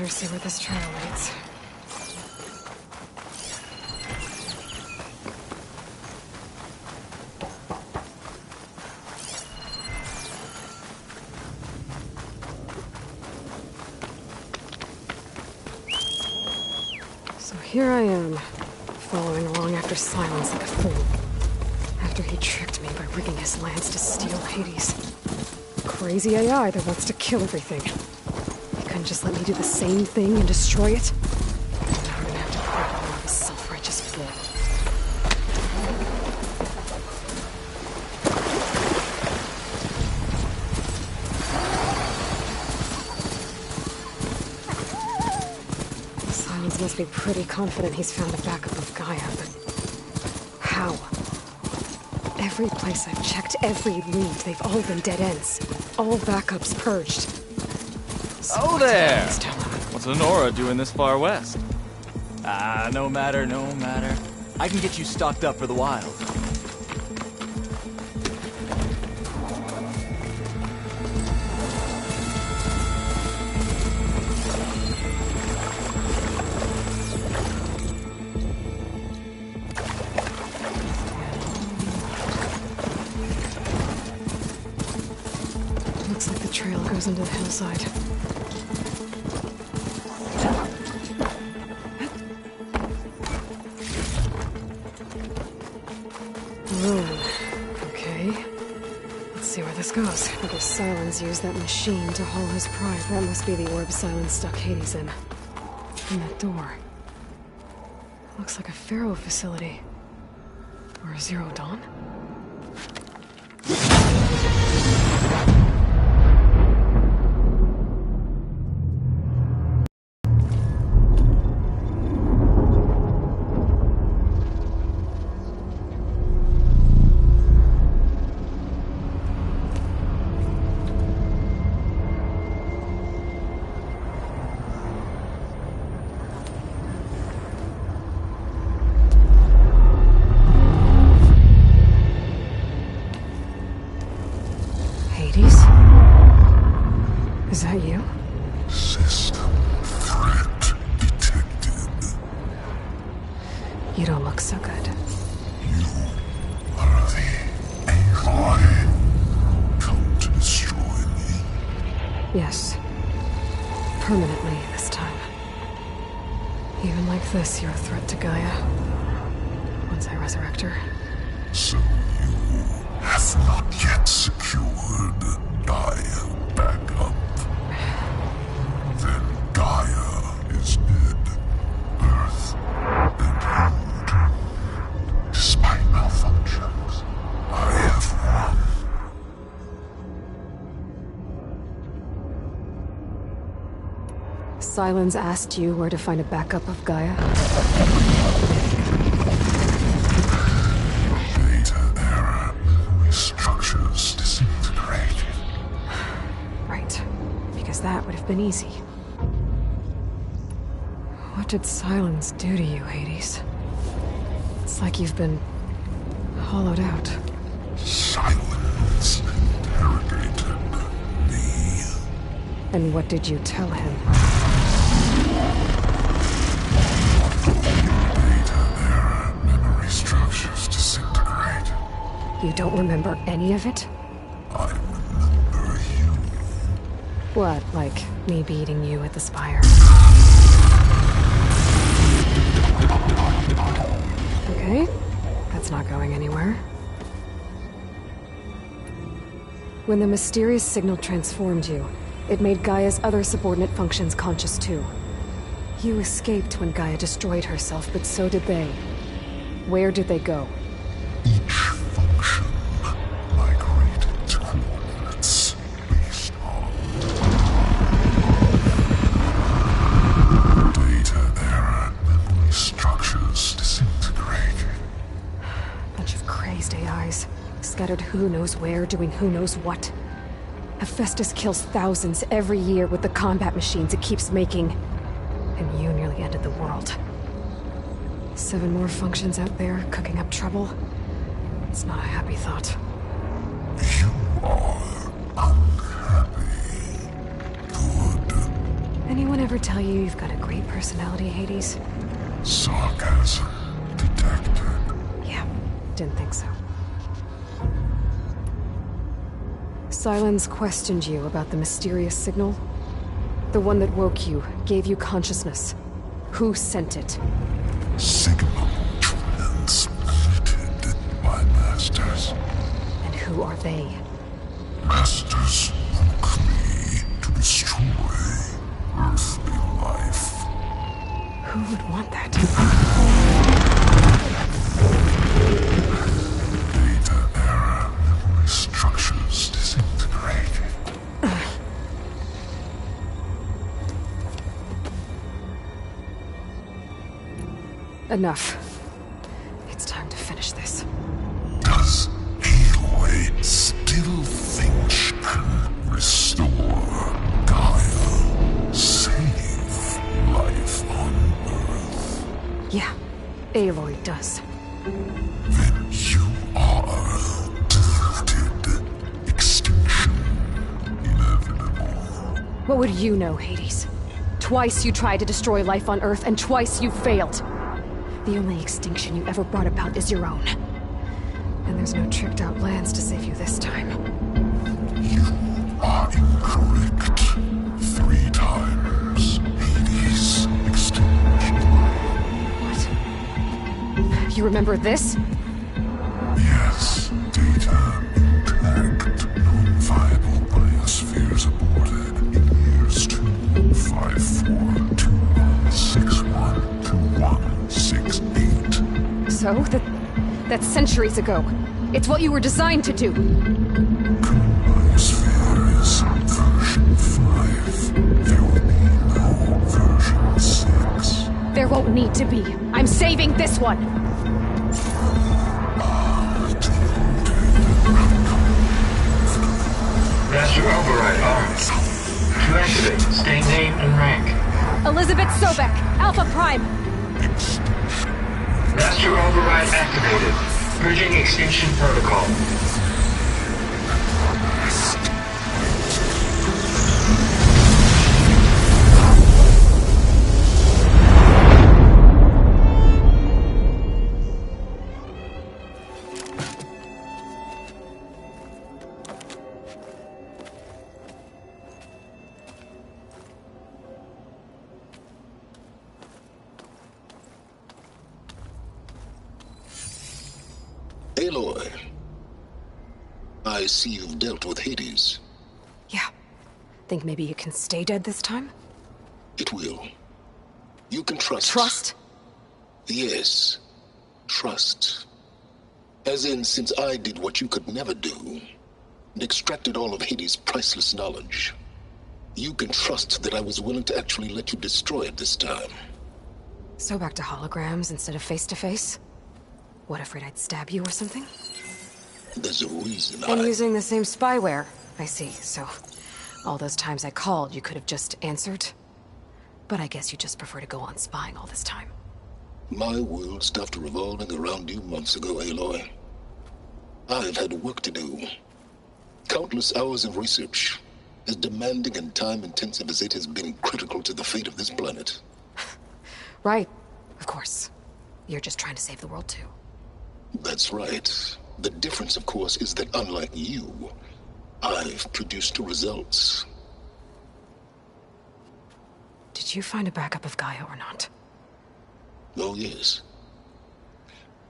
Better see where this trail leads. So here I am, following along after Silence like a fool. After he tricked me by rigging his lance to steal Hades. Crazy AI that wants to kill everything. He couldn't just let me do the same thing and destroy it? Now I'm gonna have to break all of his self-righteous will. Silence must be pretty confident he's found a backup of Gaia, but how? Every place I've checked, every lead, they've all been dead ends. All backups purged. So oh there! What's Honora doing this far west? No matter, no matter. I can get you stocked up for the wild. Looks like the trail goes into the hillside. Okay. Let's see where this goes. I guess Silence used that machine to haul his pride. That must be the orb Silence stuck Hades in. And that door. Looks like a Pharaoh facility. Or a Zero Dawn? Is that you? System threat detected. You don't look so good. You are the AI come to destroy me. Yes. Permanently this time. Even like this, you're a threat to Gaia. Once I resurrect her. So you have not yet secured Gaia backup. Then Gaia is dead. Earth and you, despite malfunctions, I have won. Silence asked you where to find a backup of Gaia? Data error, memory structures disintegrated. Right. Because that would have been easy. What did Silence do to you, Hades? It's like you've been hollowed out. Silence interrogated me. And what did you tell him? Data error, memory structures disintegrate. You don't remember any of it? I remember you. What, like me beating you at the Spire? Okay, that's not going anywhere. When the mysterious signal transformed you, it made Gaia's other subordinate functions conscious too. You escaped when Gaia destroyed herself, but so did they. Where did they go? Each function migrated to coordinates based on data error, memory structures disintegrated. Bunch of crazed AIs, scattered who knows where, doing who knows what. Hephaestus kills thousands every year with the combat machines it keeps making. And you nearly ended the world. 7 more functions out there, cooking up trouble. It's not a happy thought. You are unhappy. Good. Anyone ever tell you you've got a great personality, Hades? Sarcasm detected. Yeah, didn't think so. Sylens questioned you about the mysterious signal? The one that woke you, gave you consciousness. Who sent it? Signal transmitted by masters. And who are they? Masters woke me to destroy earthly life. Who would want that? Data error, memory structures disintegrating. Enough. It's time to finish this. Does Aloy still think she can restore Gaia? Save life on Earth? Yeah, Aloy does. Then you are deluded. Extinction inevitable. What would you know, Hades? Twice you tried to destroy life on Earth, and twice you failed. The only extinction you ever brought about is your own. And there's no tricked-out plans to save you this time. You are incorrect. 3 times. Hades extinction. What? You remember this? Yes, data intact. Non-viable biospheres aborted in years 254, 2161, 2168. So, that's centuries ago. It's what you were designed to do. Biosphere is version 5. There will be no version 6. There won't need to be. I'm saving this one! Master override armed. To activate, state name and rank. Elizabeth Sobek, Alpha Prime! Master override activated. Purging extinction protocol. Aloy, I see you've dealt with Hades. Yeah. Think maybe you can stay dead this time? It will. You can trust. Trust? Yes. Trust. As in, since I did what you could never do, and extracted all of Hades' priceless knowledge, you can trust that I was willing to actually let you destroy it this time. So back to holograms instead of face-to-face? What, afraid I'd stab you or something? There's a reason And using the same spyware. I see, so... all those times I called, you could have just answered? But I guess you just prefer to go on spying all this time. My world stopped revolving around you months ago, Aloy. I've had work to do. Countless hours of research, as demanding and time-intensive as it has been critical to the fate of this planet. Right, of course. You're just trying to save the world too. That's right. The difference, of course, is that unlike you, I've produced results. Did you find a backup of Gaia or not? Oh, yes.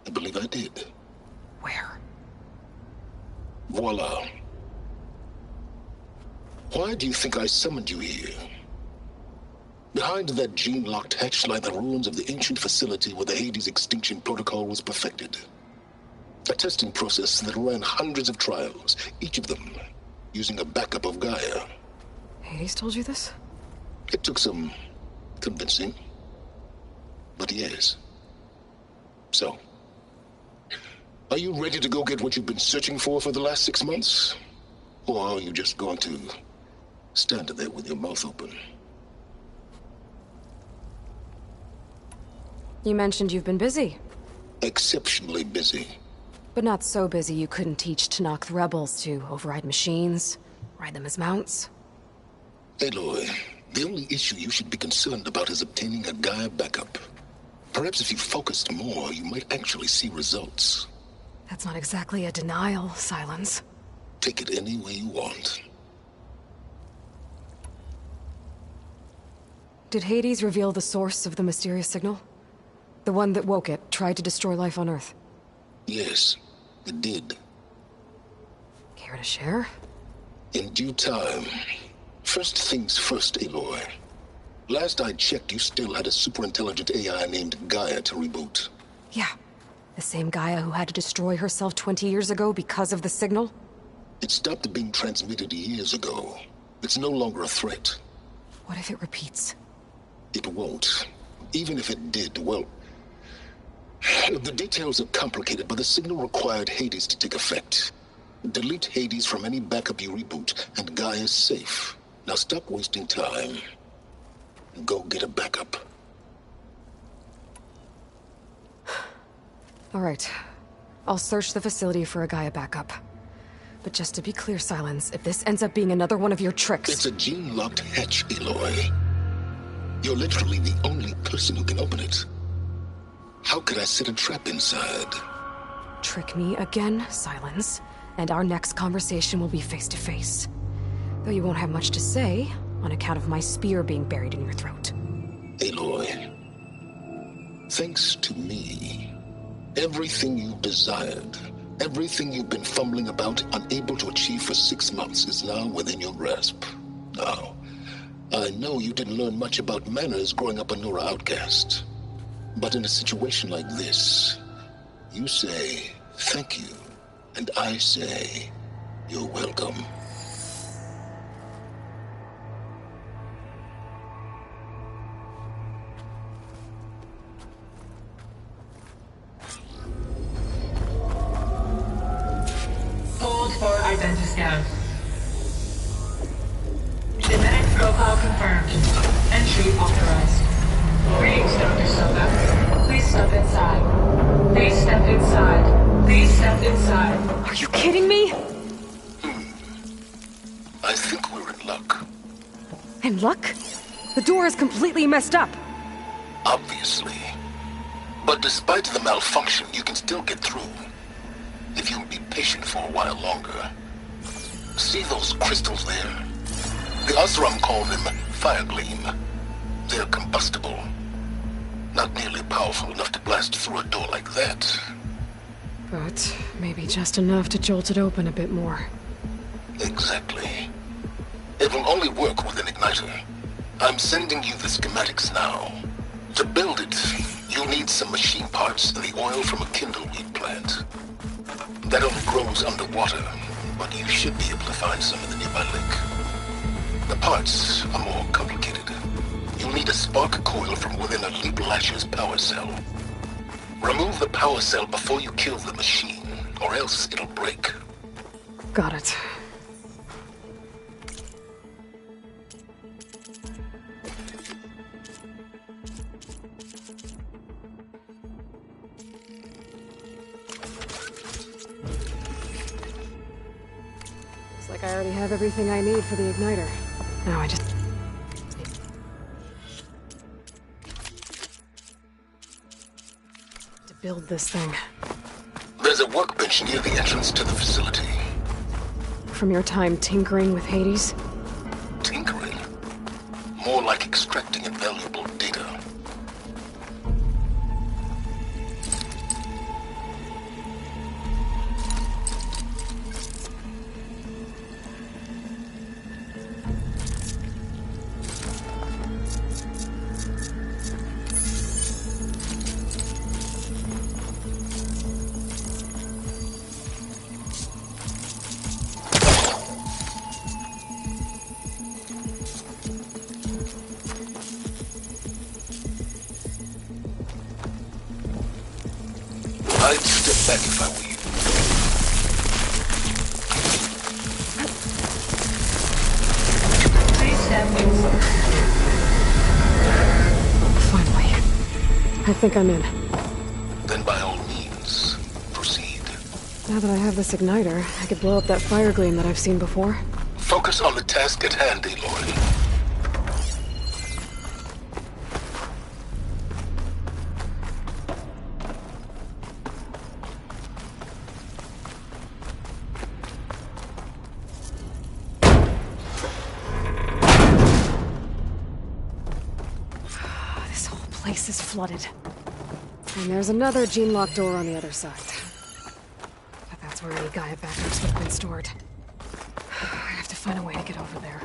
I believe I did. Where? Voila. Why do you think I summoned you here? Behind that gene-locked hatch lie the ruins of the ancient facility where the Hades extinction protocol was perfected. A testing process that ran hundreds of trials, each of them using a backup of Gaia. Hades told you this? It took some convincing, but yes. So, are you ready to go get what you've been searching for the last 6 months? Or are you just going to stand there with your mouth open? You mentioned you've been busy. Exceptionally busy. But not so busy you couldn't teach Tenakth rebels to override machines, ride them as mounts. Aloy, The only issue you should be concerned about is obtaining a Gaia backup. Perhaps if you focused more, you might actually see results. That's not exactly a denial, Silence. Take it any way you want. Did Hades reveal the source of the mysterious signal? The one that woke it, tried to destroy life on Earth? Yes, it did. Care to share? In due time. First things first, Aloy. Last I checked, you still had a superintelligent AI named Gaia to reboot. Yeah. The same Gaia who had to destroy herself 20 years ago because of the signal? It stopped being transmitted years ago. It's no longer a threat. What if it repeats? It won't. Even if it did, well... The details are complicated, but the signal required Hades to take effect. Delete Hades from any backup you reboot, and Gaia's safe. Now stop wasting time. And go get a backup. All right. I'll search the facility for a Gaia backup. But just to be clear, Silence, if this ends up being another one of your tricks... It's a gene-locked hatch, Aloy. You're literally the only person who can open it. How could I set a trap inside? Trick me again, Silence, and our next conversation will be face-to-face. Though you won't have much to say, on account of my spear being buried in your throat. Aloy, thanks to me, everything you've desired, everything you've been fumbling about, unable to achieve for 6 months, is now within your grasp. Now, I know you didn't learn much about manners growing up a Nora outcast. But in a situation like this, you say, thank you, and I say, you're welcome. Hold for identiscan. Genetic profile confirmed. Entry authorized. Greetings, Dr. Soka. Please step inside. Please step inside. Please step inside. Are you kidding me? I think we're in luck. In luck? The door is completely messed up. Obviously. But despite the malfunction, you can still get through. If you'll be patient for a while longer. See those crystals there? The Oseram call them Firegleam. They're combustible. Not nearly powerful enough to blast through a door like that. But maybe just enough to jolt it open a bit more. Exactly. It will only work with an igniter. I'm sending you the schematics now. To build it, you'll need some machine parts and the oil from a kindleweed plant. That only grows underwater, but you should be able to find some in the nearby lake. The parts are more complicated. You'll need a spark coil from within a Leap Lasher's power cell. Remove the power cell before you kill the machine, or else it'll break. Got it. Looks like I already have everything I need for the igniter. Now I just... to build this thing. There's a workbench near the entrance to the facility. From your time tinkering with Hades? Tinkering? More like extracting invaluable data. I'd step back if I were you. Please step inside. Finally. I think I'm in. Then by all means, proceed. Now that I have this igniter, I could blow up that fire gleam that I've seen before. Focus on the task at hand, Aloy. place is flooded. And there's another gene-locked door on the other side. But that's where any Gaia backups would have been stored. I have to find a way to get over there.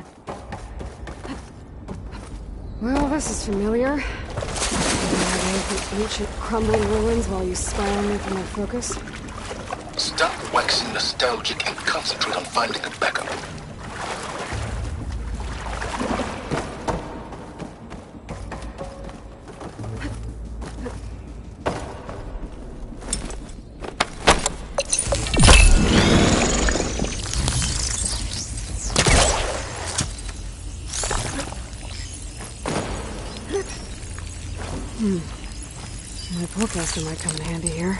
Well, this is familiar. The ancient crumbling ruins while you spy on me from my focus. Stop waxing nostalgic and concentrate on finding a backup. My bowcaster might come in handy here.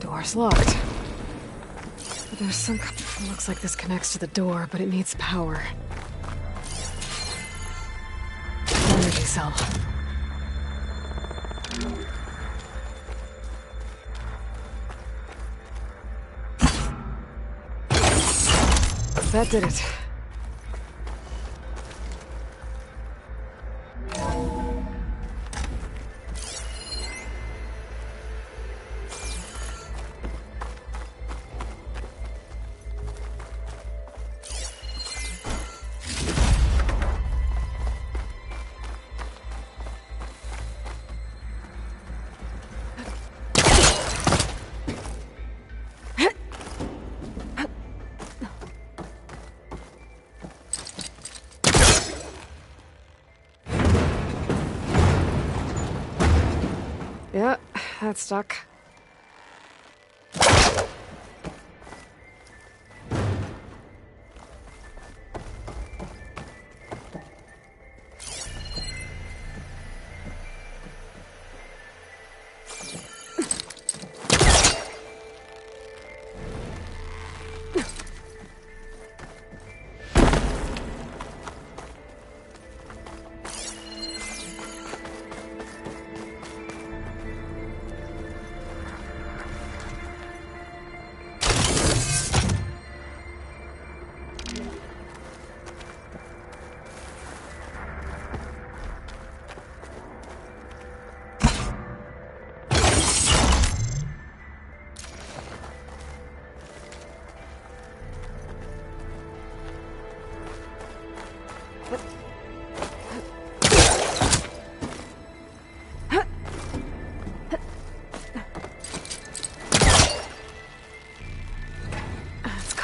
Door's locked. But there's some... It looks like this connects to the door, but it needs power. Energy cell. That did it. Yeah, that's stuck.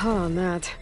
hot on that.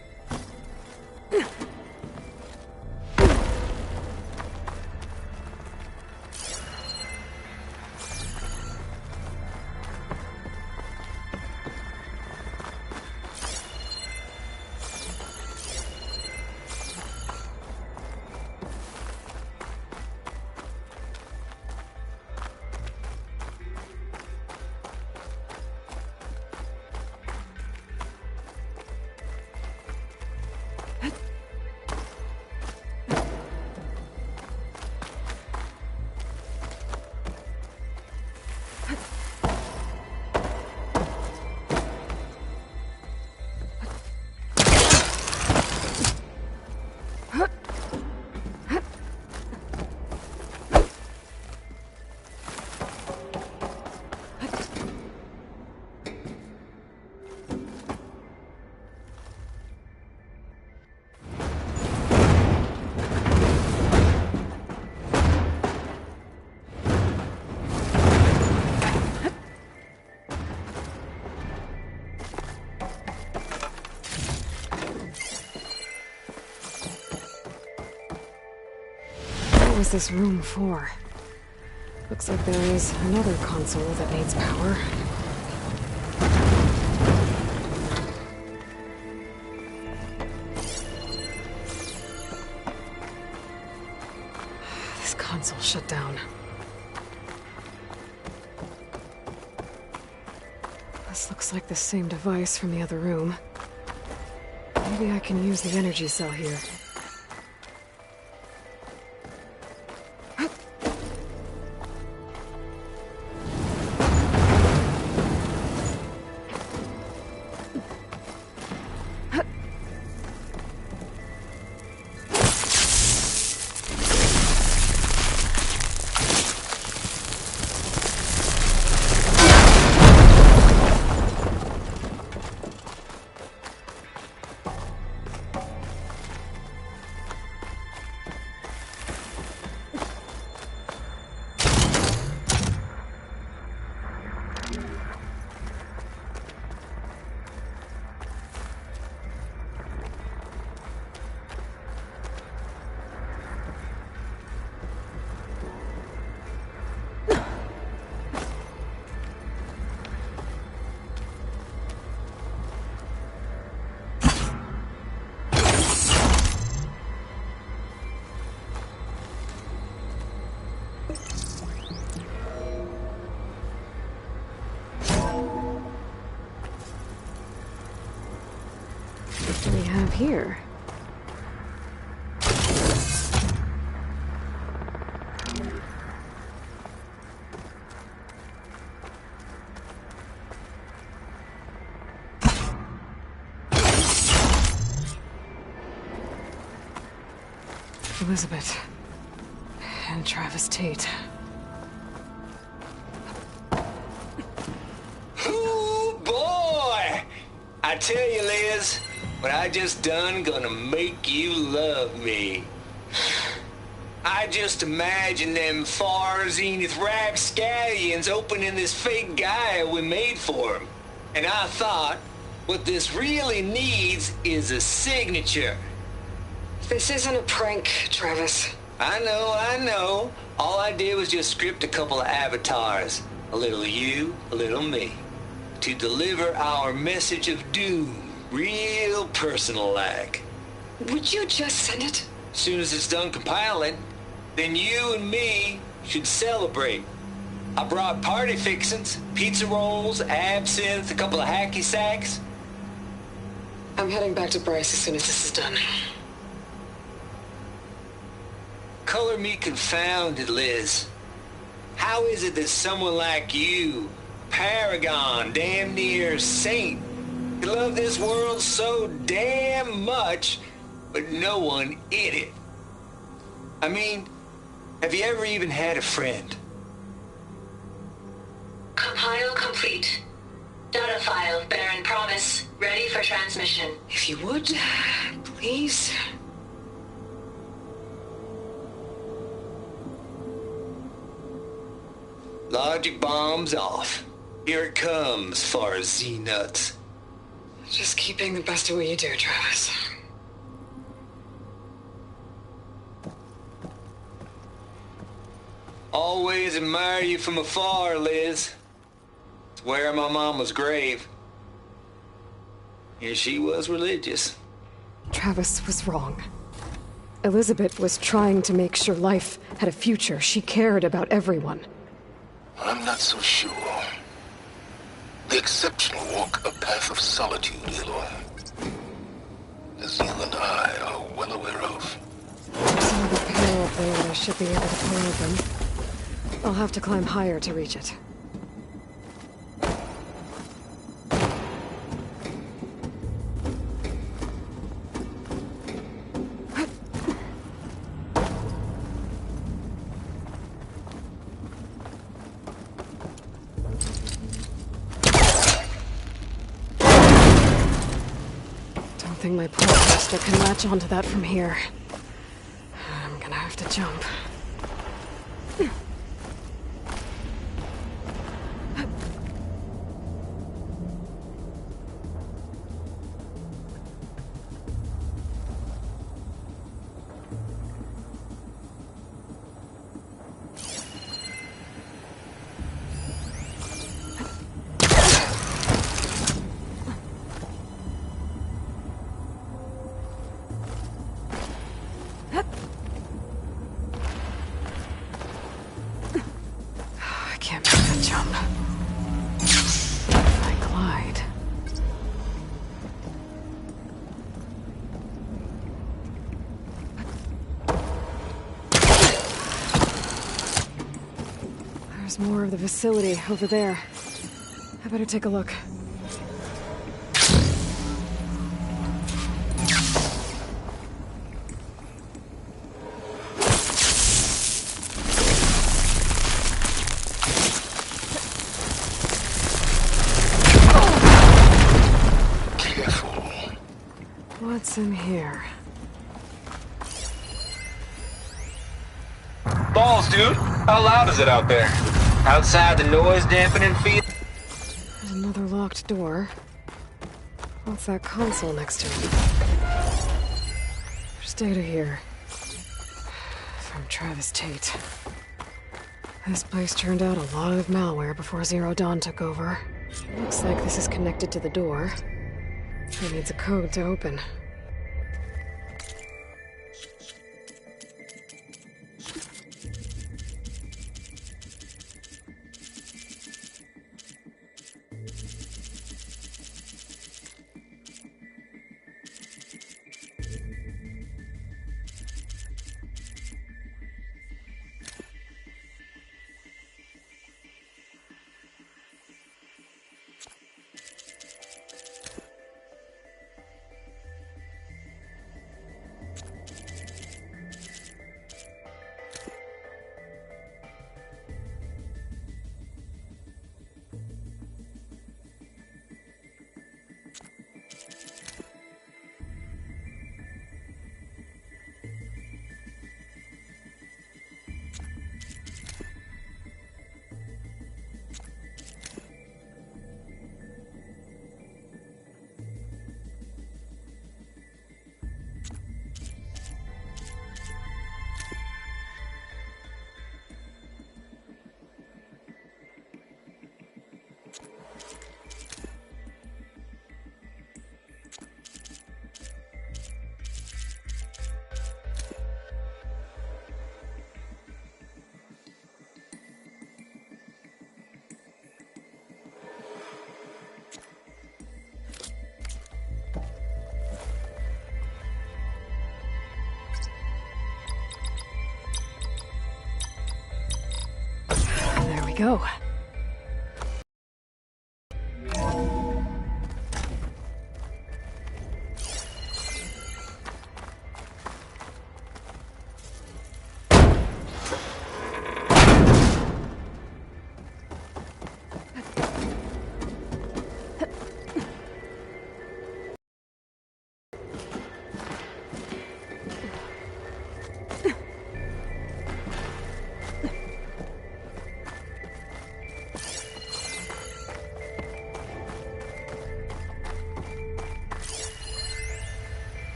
What was this room for? Looks like there is another console that needs power. This console shut down. This looks like the same device from the other room. Maybe I can use the energy cell here. What do we have here? Elizabeth and Travis Tate. Ooh, boy! I tell you, Liz, what I just done gonna make you love me. I just imagine them far zenith rapscallions opening this fake guy we made for him. And I thought, what this really needs is a signature. This isn't a prank, Travis. I know. All I did was just script a couple of avatars. A little you, a little me. To deliver our message of doom. Real personal-like. Would you just send it? As soon as it's done compiling, then you and me should celebrate. I brought party fixings, pizza rolls, absinthe, a couple of hacky sacks. I'm heading back to Bryce as soon as this is done. Color me confounded, Liz. How is it that someone like you, paragon, damn near saint, can love this world so damn much, but no one in it? I mean, have you ever even had a friend? Compile complete. Data file, Baron Promise, ready for transmission. If you would, please. Logic bombs off. Here it comes, far Z-nuts. Just keep being the best at what you do, Travis. Always admire you from afar, Liz. Swear my mama's grave. Yeah, she was religious. Travis was wrong. Elizabeth was trying to make sure life had a future. She cared about everyone. I'm not so sure. The exceptional walk a path of solitude, Aloy. As you and I are well aware of. There's another panel up there that I should be able to pull open. I'll have to climb higher to reach it. Don't think my pole caster can latch onto that from here. I'm gonna have to jump. I can't make that jump. I glide. There's more of the facility over there. I better take a look. Careful. What's in here? Balls, dude. How loud is it out there? Outside the noise dampening field? There's another locked door. What's that console next to it? There's data here. From Travis Tate. This place turned out a lot of malware before Zero Dawn took over. Looks like this is connected to the door. It needs a code to open. There we go.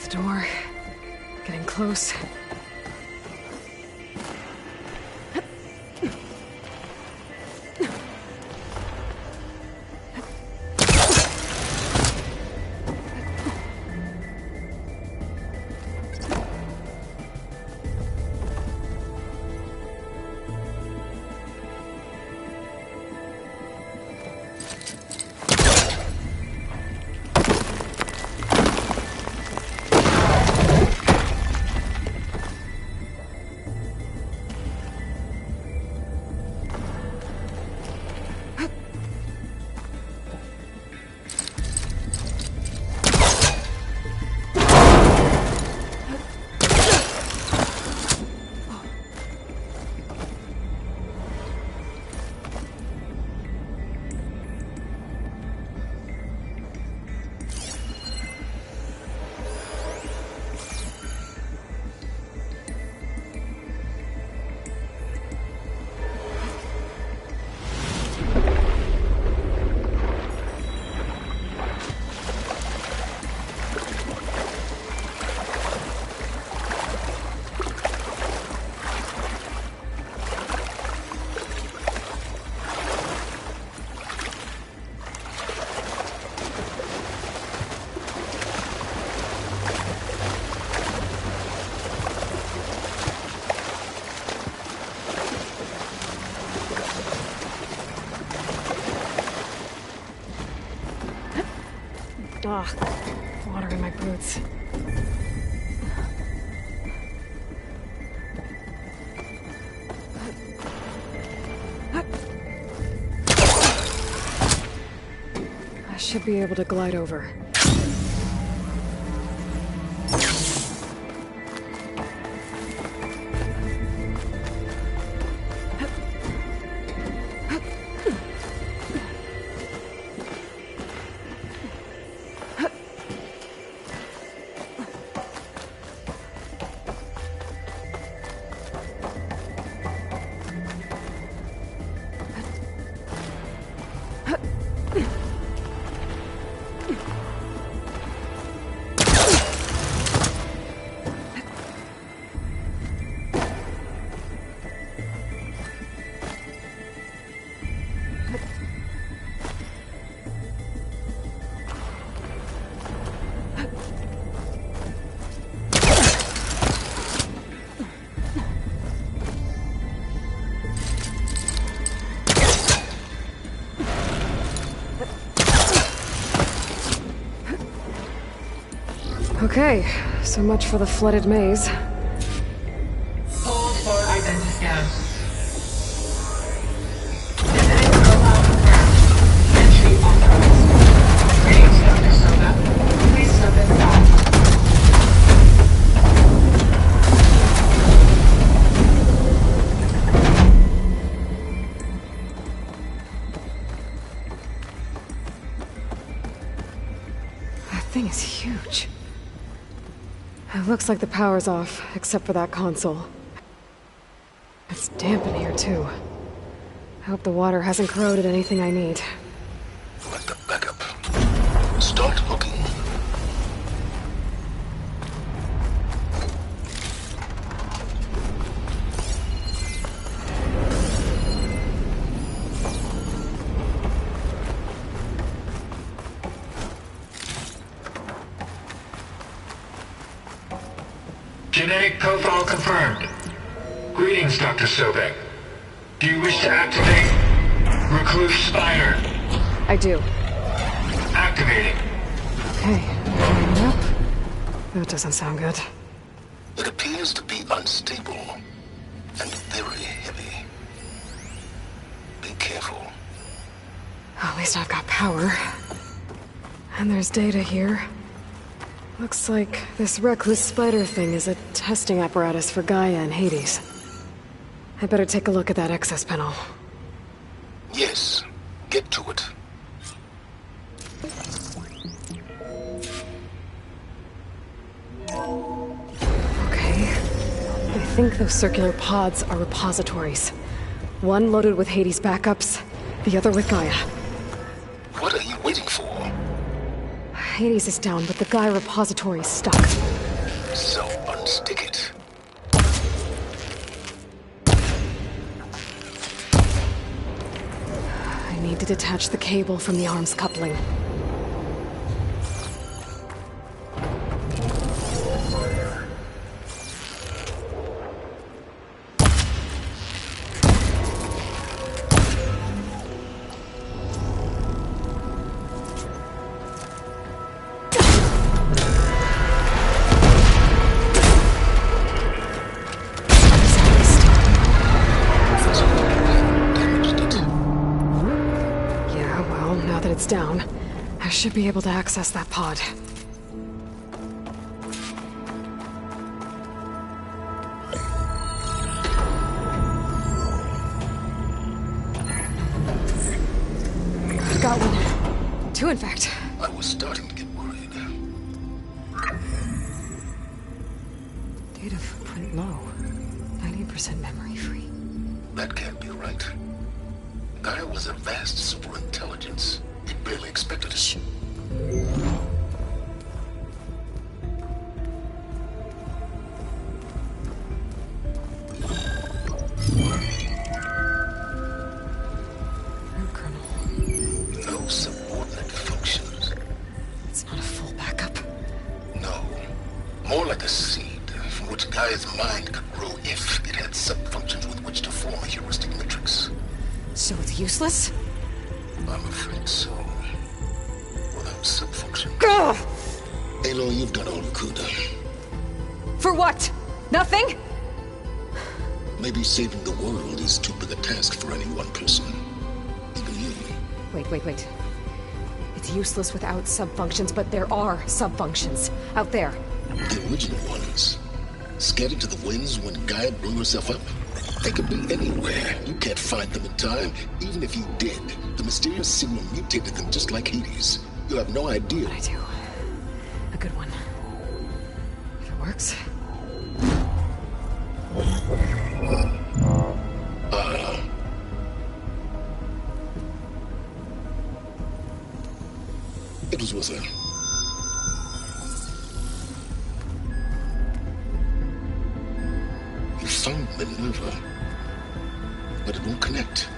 the door. Getting close. Ugh, water in my boots. I should be able to glide over. Okay, so much for the flooded maze. Hold for identiscan. Genetic profile confirmed. Entry authorized. Greetings, Dr. Soga. Please step inside. That thing is huge. It looks like the power's off, except for that console. It's damp in here, too. I hope the water hasn't corroded anything I need. Like the backup. Start hooking. Genetic profile confirmed. Greetings, Dr. Sobek. Do you wish to activate Recluse Spider? I do. Activating. Okay, opening up. That doesn't sound good. It appears to be unstable and very heavy. Be careful. At least I've got power. And there's data here. Looks like this Recluse Spider thing is a testing apparatus for Gaia and Hades. I better take a look at that access panel. Yes, get to it. Okay. I think those circular pods are repositories. One loaded with Hades backups, the other with Gaia. What are you waiting for? Hades is down, but the Gaia repository is stuck. So unstick it. I need to detach the cable from the arms coupling. It's down. I should be able to access that pod. Got one. Two, in fact. I was starting to get worried. Data footprint low. 90% memory free. That can't be right. Gaia was a vast superintelligence. We barely expected it. Shh. Colonel. No subordinate functions. It's not a full backup. No. More like a seed from which Gaia's mind could grow if it had sub-functions with which to form a heuristic matrix. So it's useless? I'm afraid so. Without sub-function. Ugh! Aloy, you've done all you could. For what? Nothing? Maybe saving the world is too big a task for any one person. Even you. Wait. It's useless without sub-functions, but there are sub-functions out there. The original ones. Scattered to the winds when Gaia blew herself up? They could be anywhere. You can't find them in time. Even if you did, the mysterious signal mutated them just like Hades. You have no idea. I do. A good one. If it works. It was with her. You found Minerva, but it won't connect.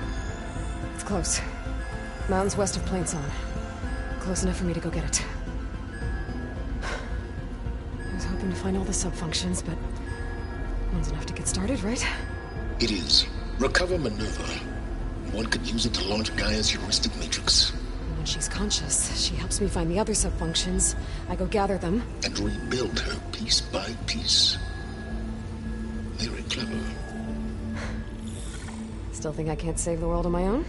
It's close. Mountains west of Plainson. Close enough for me to go get it. I was hoping to find all the sub-functions, but one's enough to get started, right? It is. Recover Minerva. One could use it to launch Gaia's heuristic matrix. When she's conscious, she helps me find the other sub-functions. I go gather them. And rebuild her piece by piece. Very clever. Still think I can't save the world on my own?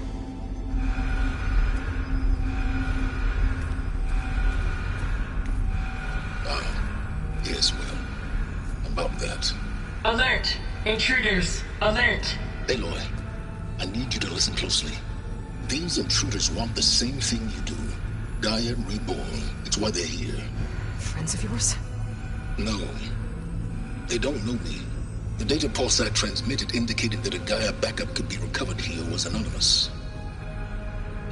Yes, well, about that. Alert! Intruders! Alert! Aloy, I need you to listen closely. These intruders want the same thing you do. Gaia reborn. It's why they're here. Friends of yours? No. They don't know me. The data pulse I transmitted indicated that a Gaia backup could be recovered here was anonymous.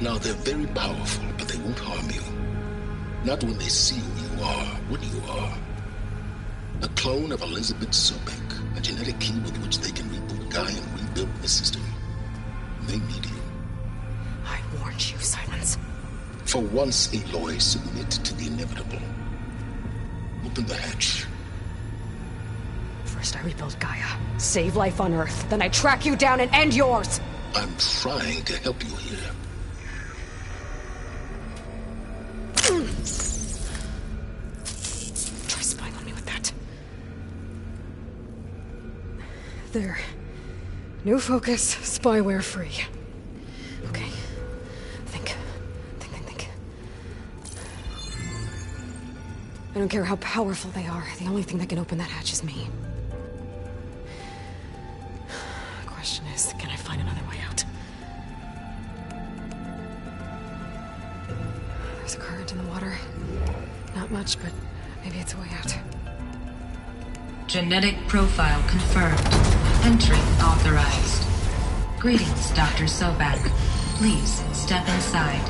Now, they're very powerful, but they won't harm you. Not when they see who you are, what you are. A clone of Elizabeth Sobek, a genetic key with which they can reboot Gaia and rebuild the system. They need you. I warned you, Silence. For once, Aloy, submit to the inevitable. Open the hatch. First I rebuild Gaia, save life on Earth, then I track you down and end yours! I'm trying to help you here. Try spying on me with that. There. New focus, spyware free. Okay. Think. I don't care how powerful they are. The only thing that can open that hatch is me. Question is, can I find another way out? There's a current in the water. Not much, but maybe it's a way out. Genetic profile confirmed. Entry authorized. Greetings, Dr. Sobek. Please step inside.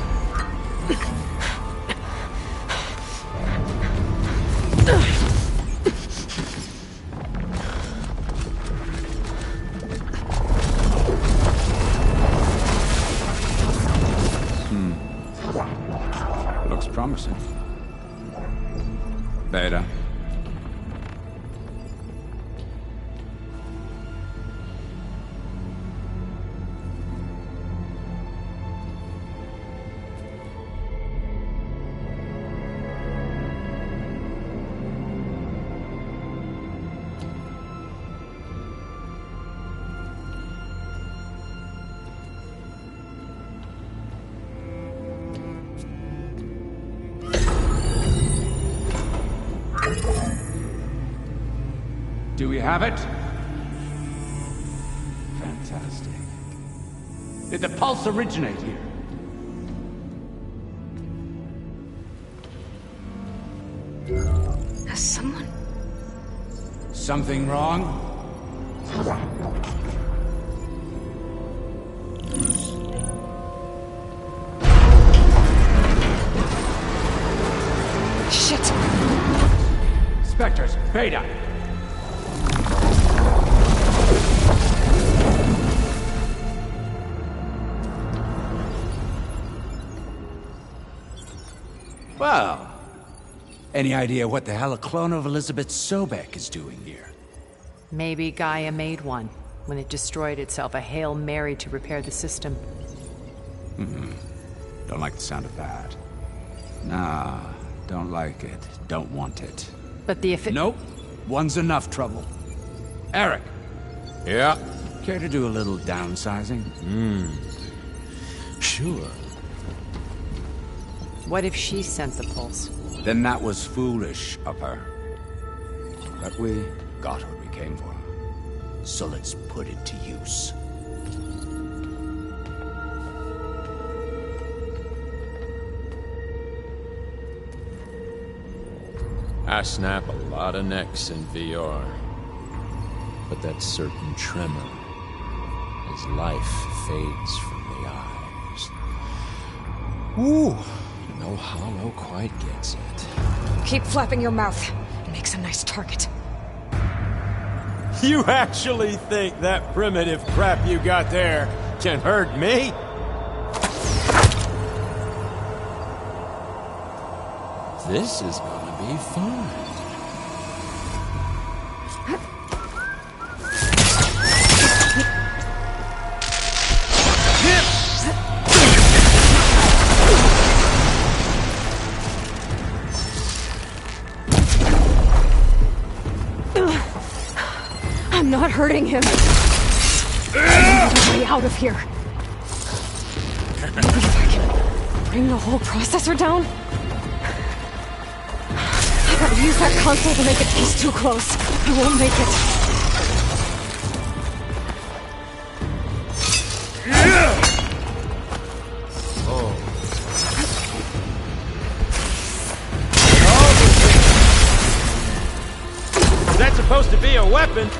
Do we have it? Fantastic. Did the pulse originate here? Has someone... Something wrong? Shit! Spectres, Beta! Well, any idea what the hell a clone of Elizabeth Sobek is doing here? Maybe Gaia made one when it destroyed itself, a Hail Mary to repair the system. Don't like the sound of that. Nah, don't like it. Don't want it. But the Nope. One's enough trouble. Eric. Yeah? Care to do a little downsizing? Sure. What if she sent the pulse? Then that was foolish of her. But we got what we came for. So let's put it to use. I snap a lot of necks in VR. But that certain tremor as life fades from the eyes. Ooh, no hollow quite gets it. Keep flapping your mouth. It makes a nice target. You actually think that primitive crap you got there can hurt me? This is gonna be fun. I'm not hurting him. I need a way out of here. Maybe if I can bring the whole processor down? I gotta use that console to make it. He's too close. I won't make it. That's supposed to be a weapon.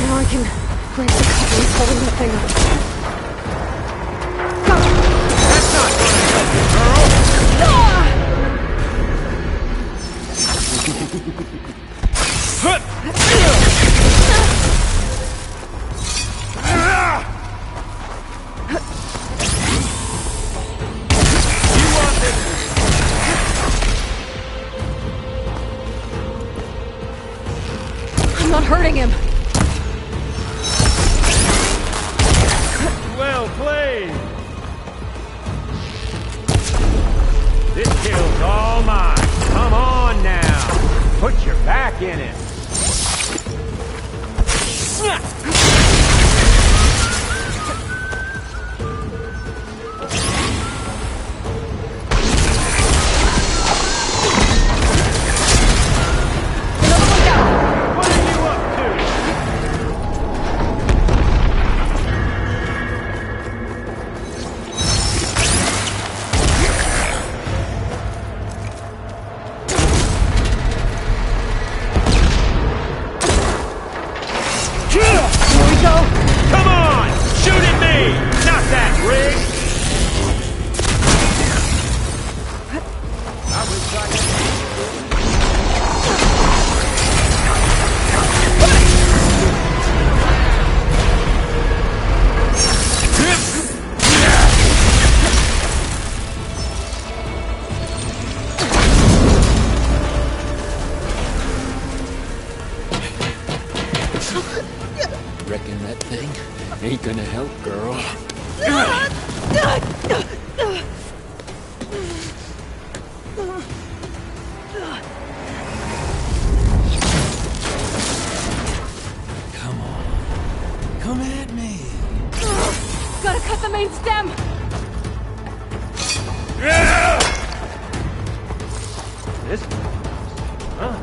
Now I can grab the couplings holding the thing up. That's not gonna help you, girl. I'm not hurting him. Well played. This kill's all mine. Come on now. Put your back in it. What are you up to? Here we go. Come on! Shoot at me! Not that rig! I wish I could... Reckon that thing ain't gonna help, girl. Come on. Come at me. Gotta cut the main stem! This? Huh?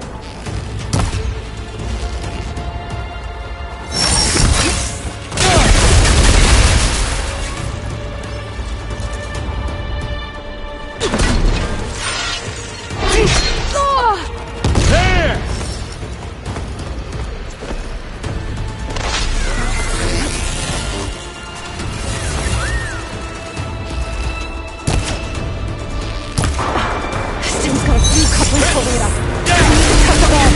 There! Stem's got a few couplings holding it up. I need to cut them all.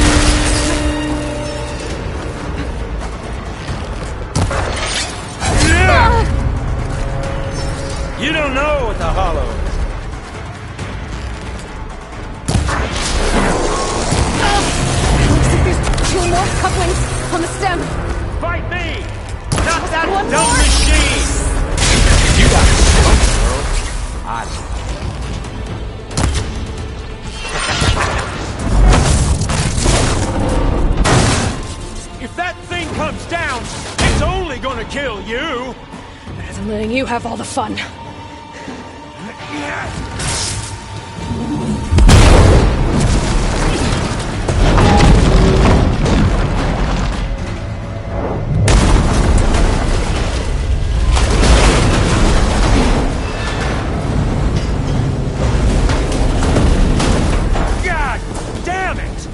You don't know what the hollow is. Looks like there's 2 more couplings on the stem. Fight me! Not that One dumb more? machine! You got smoked, girl. If that thing comes down, it's only gonna kill you! Better than letting you have all the fun. God damn it!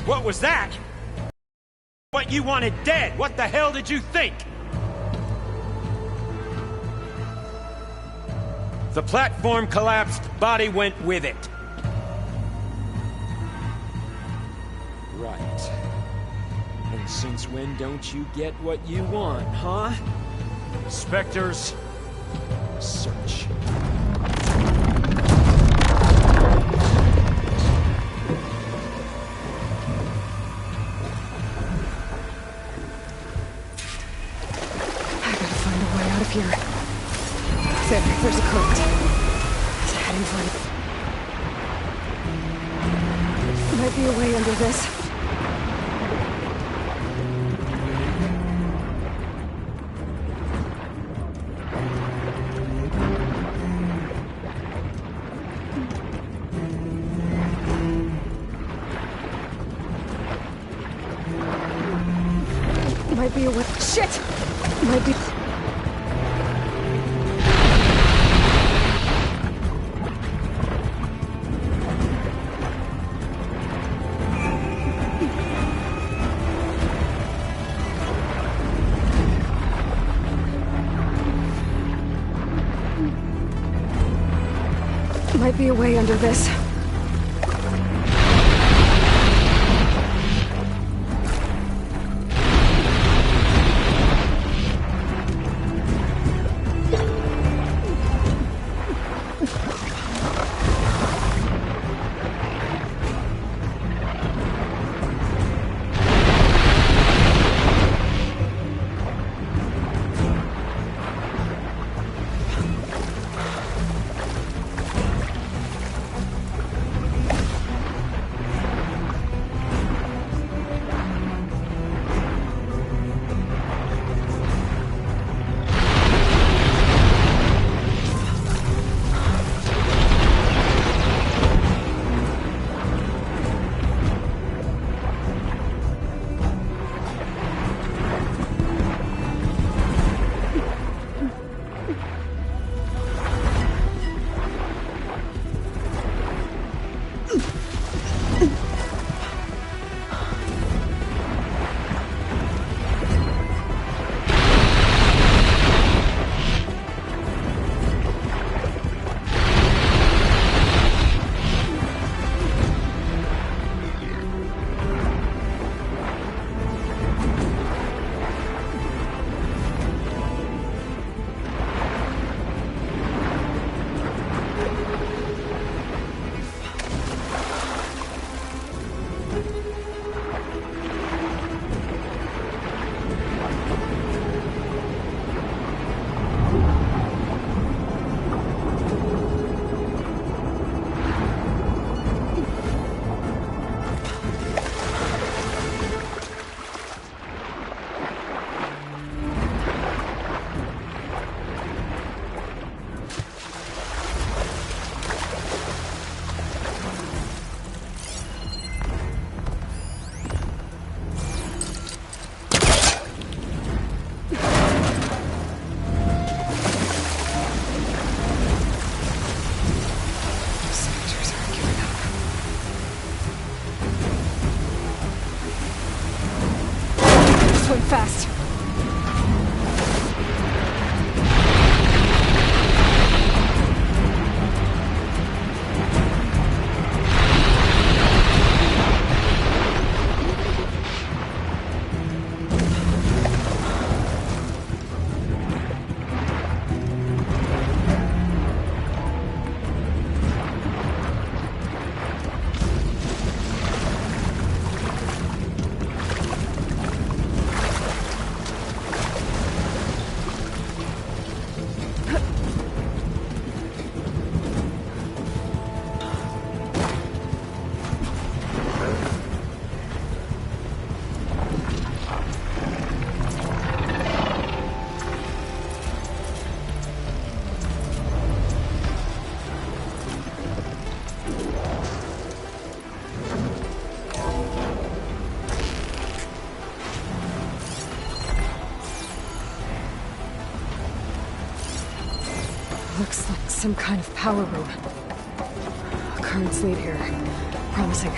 What was that? What you wanted dead? What the hell did you think? The platform collapsed, body went with it. Right. And since when don't you get what you want, huh? Spectres, search. Out of here. There's a current. It's heading for it. Might be a way under this. Might be a way. Shit! Might be. Might be a way under this. Fast. Looks like some kind of power room. Current's lead here. Promising.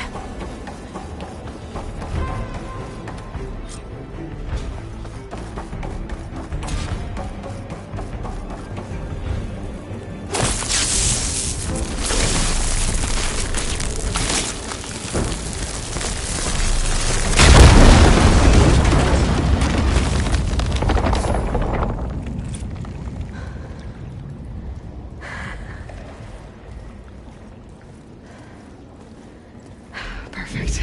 Perfect.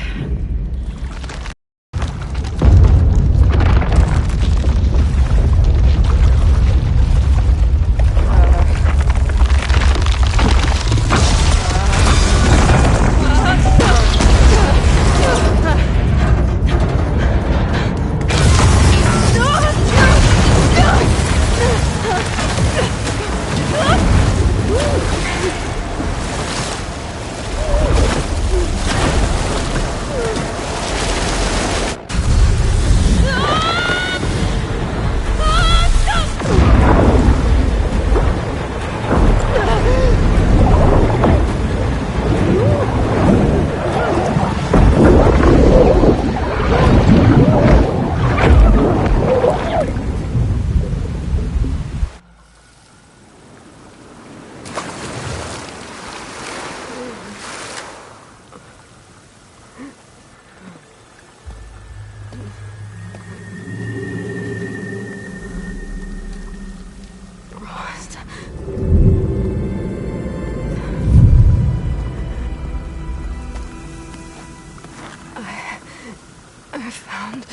I found...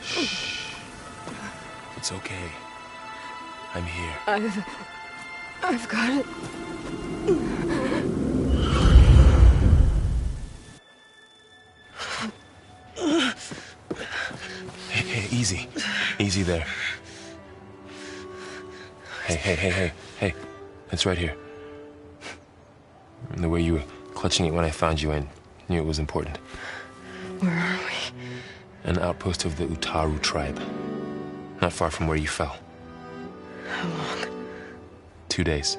Shh. It's okay. I'm here. I've got it. Hey, easy. Easy there. Hey. It's right here. The way you were clutching it when I found you, I knew it was important. Where are we? An outpost of the Utaru tribe. Not far from where you fell. How long? 2 days.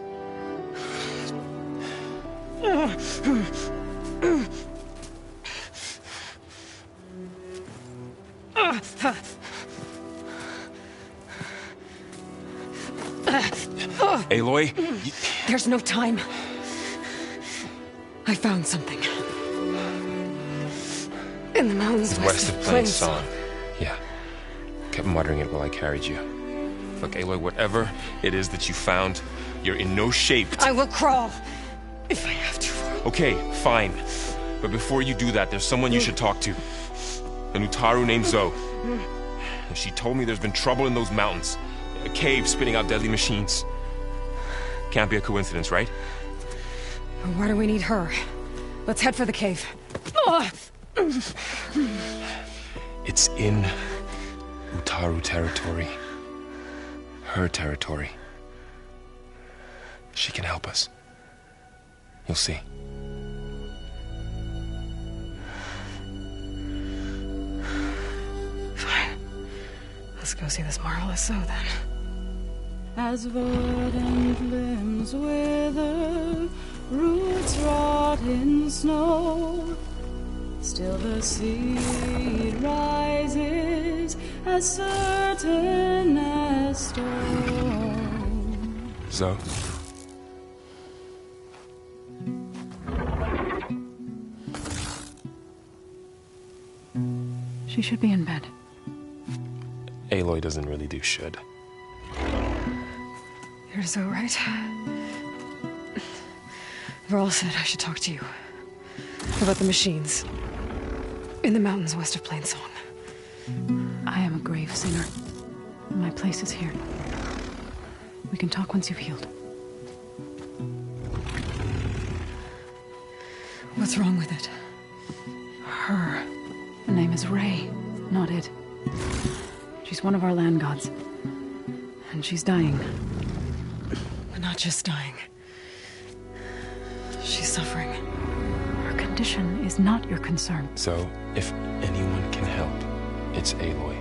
Aloy, There's no time. I found something. In the mountains west of Plain Song. Yeah. Kept muttering it while I carried you. Look, Aloy, whatever it is that you found, you're in no shape to... I will crawl, if I have to. Okay, fine. But before you do that, there's someone you should talk to. An Utaru named Zoe. And she told me there's been trouble in those mountains. A cave spitting out deadly machines. Can't be a coincidence, right? Why do we need her? Let's head for the cave. It's in Utaru territory. Her territory. She can help us. You'll see. Fine. Let's go see this marvelous Zoe then. As verdant limbs wither, roots rot in snow, Still the seed rises as certain as stone. Zoe? She should be in bed. Aloy doesn't really do should. You're so right. Varl said I should talk to you about the machines in the mountains west of Plainsong. I am a grave singer. My place is here. We can talk once you've healed. What's wrong with it? Her name is Ray, not it. She's one of our land gods. And she's dying. But not just dying. She's suffering. Her condition is not your concern. So, if anyone can help, it's Aloy.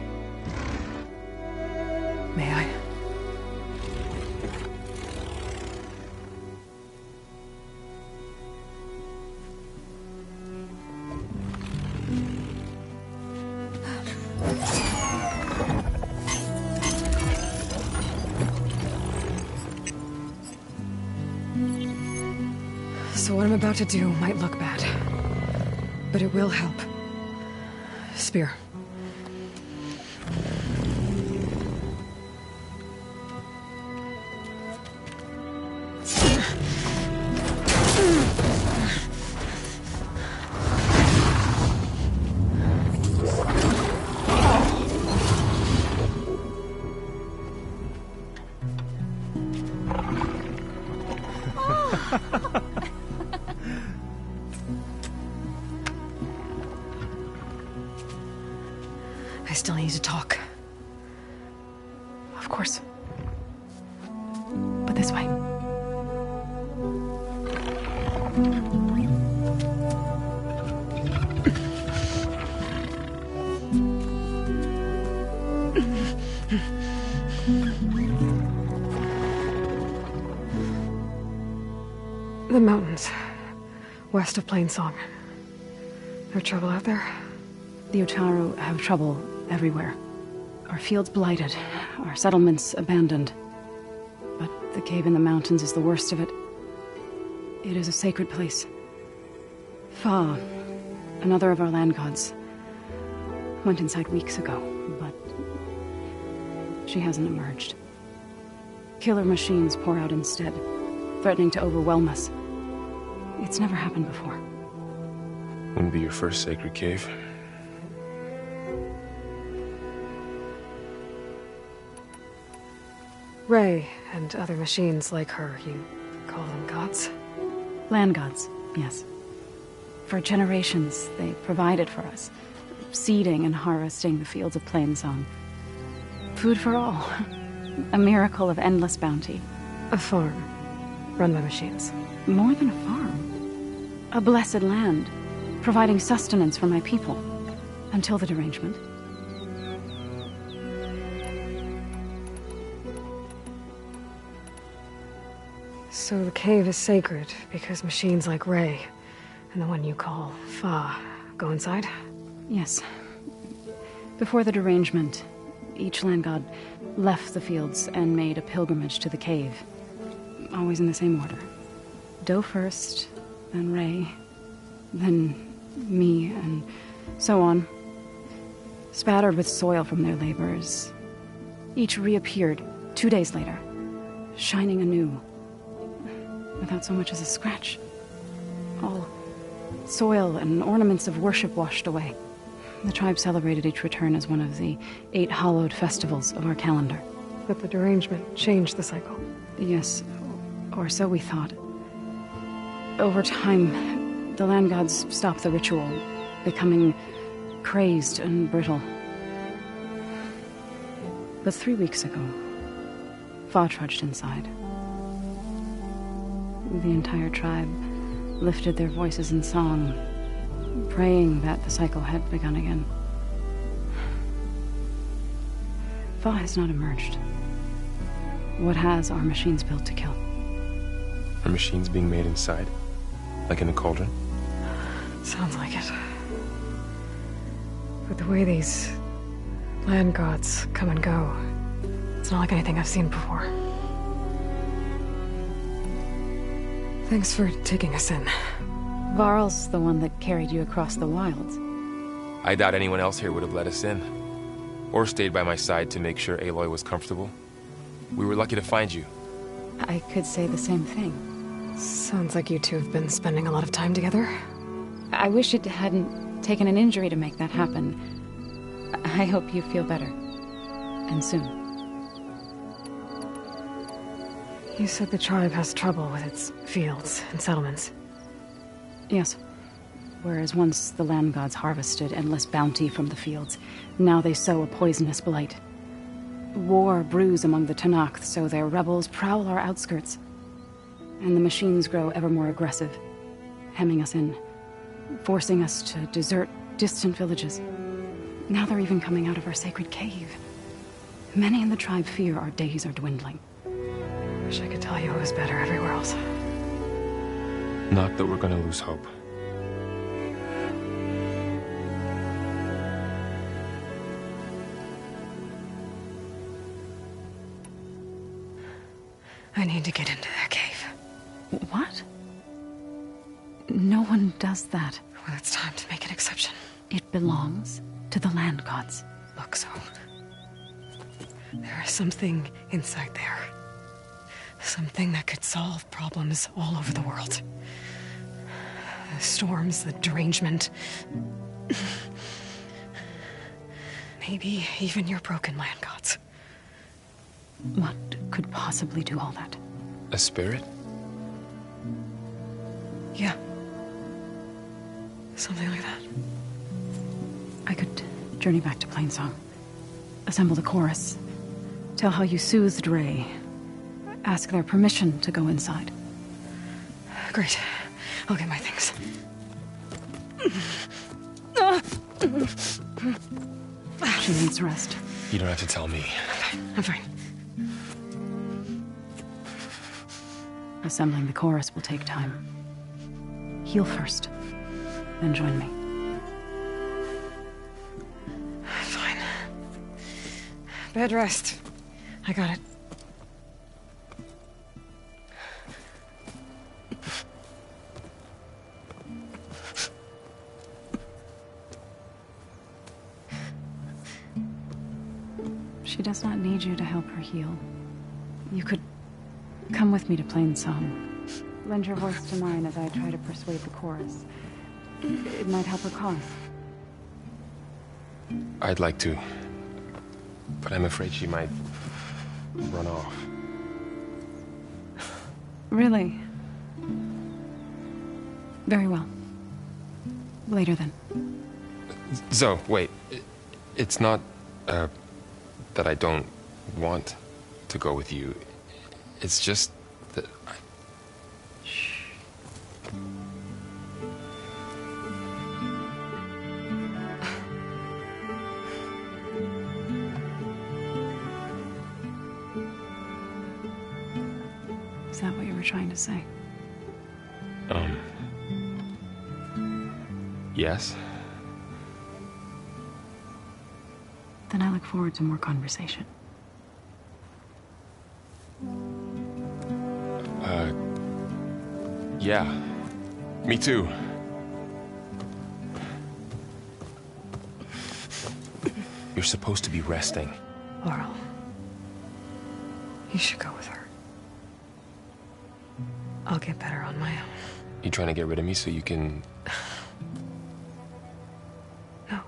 May I? So what I'm about to do might look bad, but it will help. Spear. I still need to talk. Of course. But this way. The mountains, west of Plainsong. No trouble out there? The Utaru have trouble everywhere. Our fields blighted, our settlements abandoned. But the cave in the mountains is the worst of it. It is a sacred place. Fa, another of our land gods, went inside weeks ago, but she hasn't emerged. Killer machines pour out instead, threatening to overwhelm us. It's never happened before. Wouldn't be your first sacred cave. Ray and other machines like her, you call them gods? Land gods, yes. For generations, they provided for us, seeding and harvesting the fields of Plainsong. Food for all. A miracle of endless bounty. A farm, run by machines. More than a farm. A blessed land, providing sustenance for my people. Until the derangement. So the cave is sacred because machines like Ray and the one you call Fa go inside? Yes. Before the derangement, each land god left the fields and made a pilgrimage to the cave. Always in the same order. Do first, then Ray, then me, and so on. Spattered with soil from their labors. Each reappeared 2 days later, shining anew. Without so much as a scratch. All soil and ornaments of worship washed away. The tribe celebrated each return as one of the 8 hallowed festivals of our calendar. But the derangement changed the cycle. Yes, or so we thought. Over time, the land gods stopped the ritual, becoming crazed and brittle. But 3 weeks ago, Fa trudged inside. The entire tribe lifted their voices in song, praying that the cycle had begun again. Fa has not emerged. What has are machines built to kill? Are machines being made inside? Like in a cauldron? Sounds like it. But the way these land gods come and go, it's not like anything I've seen before. Thanks for taking us in. Varl's the one that carried you across the wilds. I doubt anyone else here would have let us in. Or stayed by my side to make sure Aloy was comfortable. We were lucky to find you. I could say the same thing. Sounds like you two have been spending a lot of time together. I wish it hadn't taken an injury to make that happen. I hope you feel better. And soon. You said the tribe has trouble with its fields and settlements. Yes. Whereas once the land gods harvested endless bounty from the fields, now they sow a poisonous blight. War brews among the Tenakth, so their rebels prowl our outskirts. And the machines grow ever more aggressive, hemming us in, forcing us to desert distant villages. Now they're even coming out of our sacred cave. Many in the tribe fear our days are dwindling. Wish I could tell you it was better everywhere else. Not that we're gonna lose hope. I need to get into their cave. What? No one does that. Well, it's time to make an exception. It belongs to the land gods. Look, so... there is something inside there. Something that could solve problems all over the world. The storms, the derangement. Maybe even your broken land gods. What could possibly do all that? A spirit? Yeah. Something like that. I could journey back to Plainsong. Assemble the chorus. Tell how you soothed Ray. Ask their permission to go inside. Great. I'll get my things. She needs rest. You don't have to tell me. I'm fine. Assembling the chorus will take time. Heal first, then join me. Fine. Bed rest. I got it. She does not need you to help her heal. You could come with me to Plainsong. Lend your voice to mine as I try to persuade the chorus. It might help her cause. I'd like to. But I'm afraid she might run off. Really? Very well. Later then. Zoe, wait. It's not, that I don't want to go with you. It's just that I... Shh. Is that what you were trying to say? Yes? Then I look forward to more conversation. Yeah. Me too. You're supposed to be resting. Laurel. You should go with her. I'll get better on my own. You trying to get rid of me so you can... No.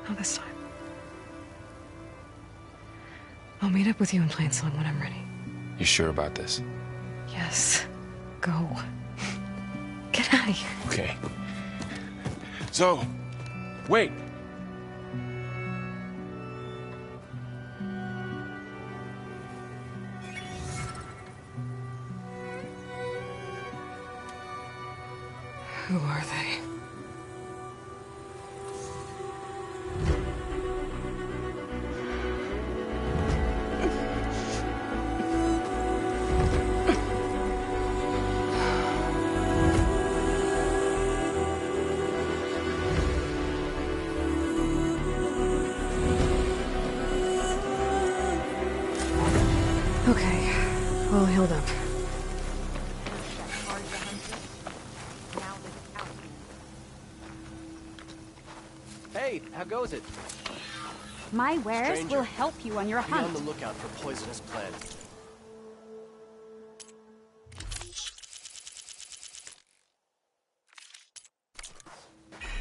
Not this time. I'll meet up with you in Plainsong when I'm ready. You sure about this? Yes. Go. Get out of here. Okay. Zoe! Wait! Who are they? Okay, all healed up. Hey, how goes it? My wares Stranger, will help you on your be on hunt. the lookout for poisonous plants.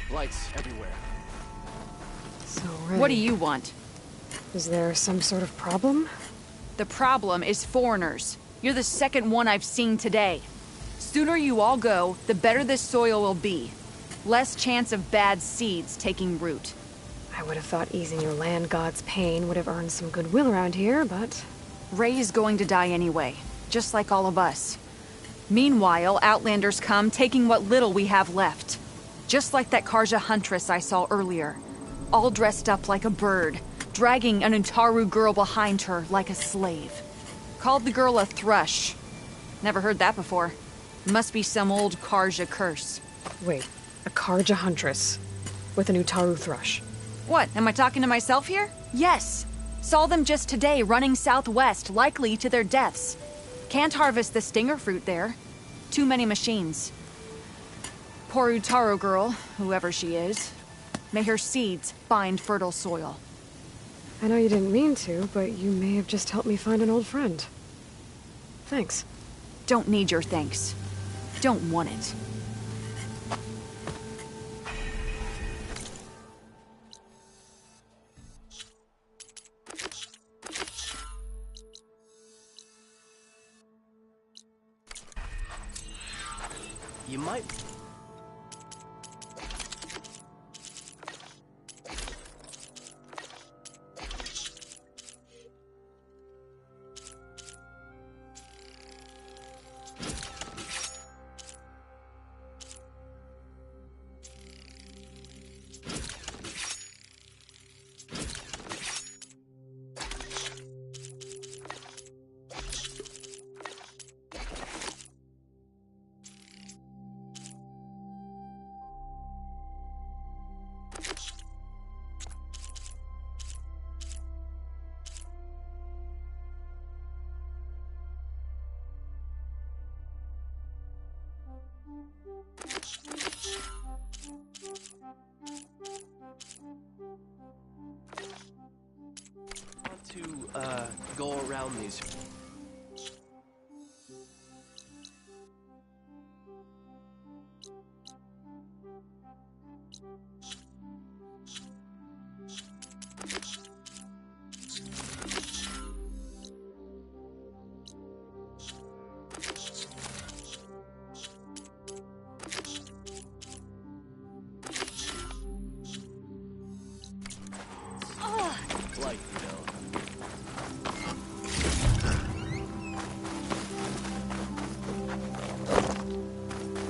Lights everywhere. So, What do you want? Is there some sort of problem? The problem is foreigners. You're the second one I've seen today. Sooner you all go, the better this soil will be. Less chance of bad seeds taking root. I would have thought easing your land god's pain would have earned some goodwill around here, but... Ray is going to die anyway, just like all of us. Meanwhile, Outlanders come, taking what little we have left. Just like that Karja huntress I saw earlier. All dressed up like a bird, dragging an Utaru girl behind her like a slave. Called the girl a thrush. Never heard that before. Must be some old Karja curse. Wait, a Karja huntress with an Utaru thrush. What, am I talking to myself here? Yes. Saw them just today running southwest, likely to their deaths. Can't harvest the stinger fruit there. Too many machines. Poor Utaru girl, whoever she is. May her seeds find fertile soil. I know you didn't mean to, but you may have just helped me find an old friend. Thanks. Don't need your thanks. Don't want it. You might... go around these. Like, you know.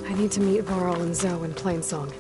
I need to meet Varl and Zoe in Plainsong.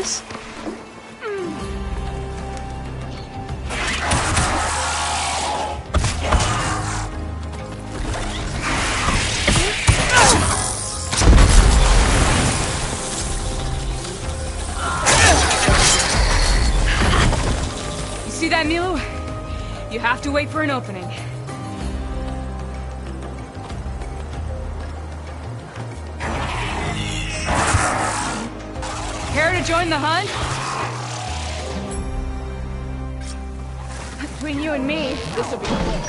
this? You see that, Milu? You have to wait for an opening. Care to join the hunt? Between you and me, this will be cool.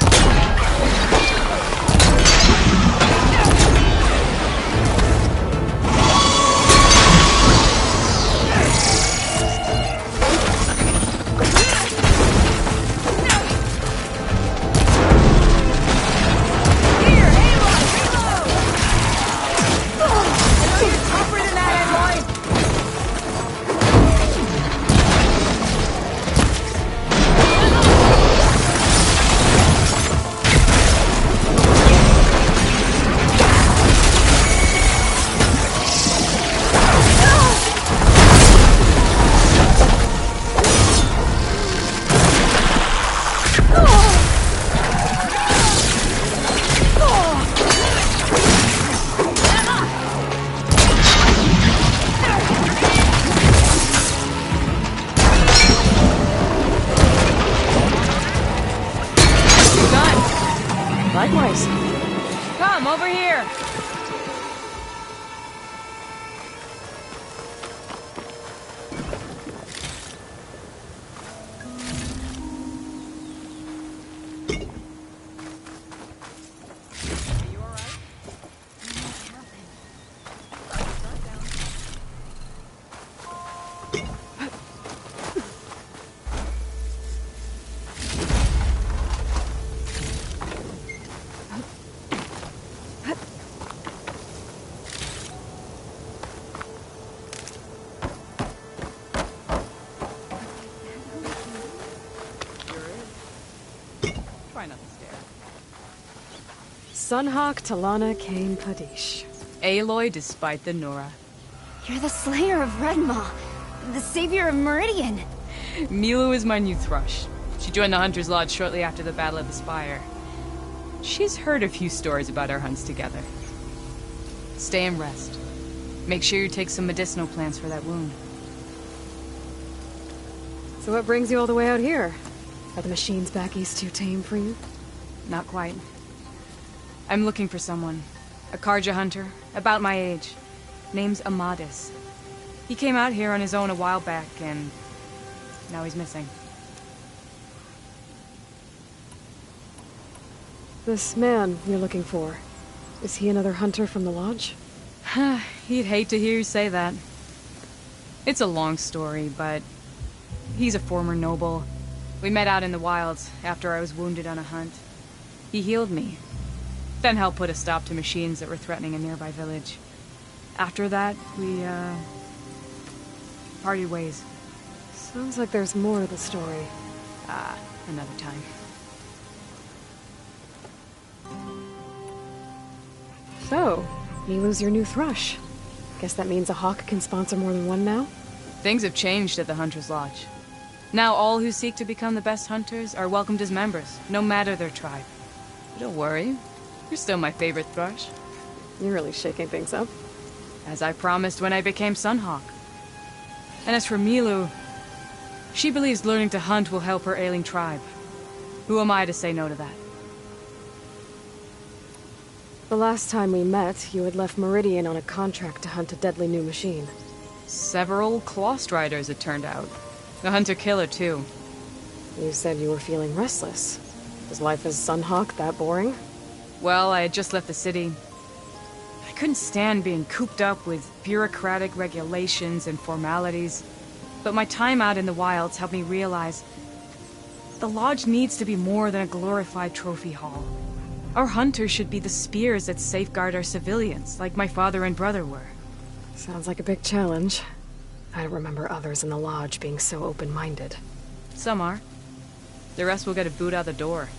Likewise. Come, over here! Try not to stare. Sunhawk Talana Kane Padish. Aloy despite the Nora. You're the slayer of Redmaw, the savior of Meridian. Milu is my new thrush. She joined the Hunter's Lodge shortly after the Battle of the Spire. She's heard a few stories about our hunts together. Stay and rest. Make sure you take some medicinal plants for that wound. So what brings you all the way out here? Are the machines back east too tame for you? Not quite. I'm looking for someone. A Karja hunter, about my age. Name's Amadis. He came out here on his own a while back, and now he's missing. This man you're looking for, is he another hunter from the Lodge? He'd hate to hear you say that. It's a long story, but he's a former noble. We met out in the wilds after I was wounded on a hunt. He healed me, then helped put a stop to machines that were threatening a nearby village. After that, we, parted ways. Sounds like there's more to the story. Another time. So, Milu's your new thrush. Guess that means a hawk can sponsor more than one now? Things have changed at the Hunter's Lodge. Now all who seek to become the best hunters are welcomed as members, no matter their tribe. But don't worry, you're still my favorite thrush. You're really shaking things up. As I promised when I became Sunhawk. And as for Milu, she believes learning to hunt will help her ailing tribe. Who am I to say no to that? The last time we met, you had left Meridian on a contract to hunt a deadly new machine. Several Clawstriders, it turned out. A hunter-killer, too. You said you were feeling restless. Was life as Sunhawk that boring? Well, I had just left the city. I couldn't stand being cooped up with bureaucratic regulations and formalities. But my time out in the wilds helped me realize the Lodge needs to be more than a glorified trophy hall. Our hunters should be the spears that safeguard our civilians, like my father and brother were. Sounds like a big challenge. I don't remember others in the Lodge being so open-minded. Some are. The rest will get a boot out the door.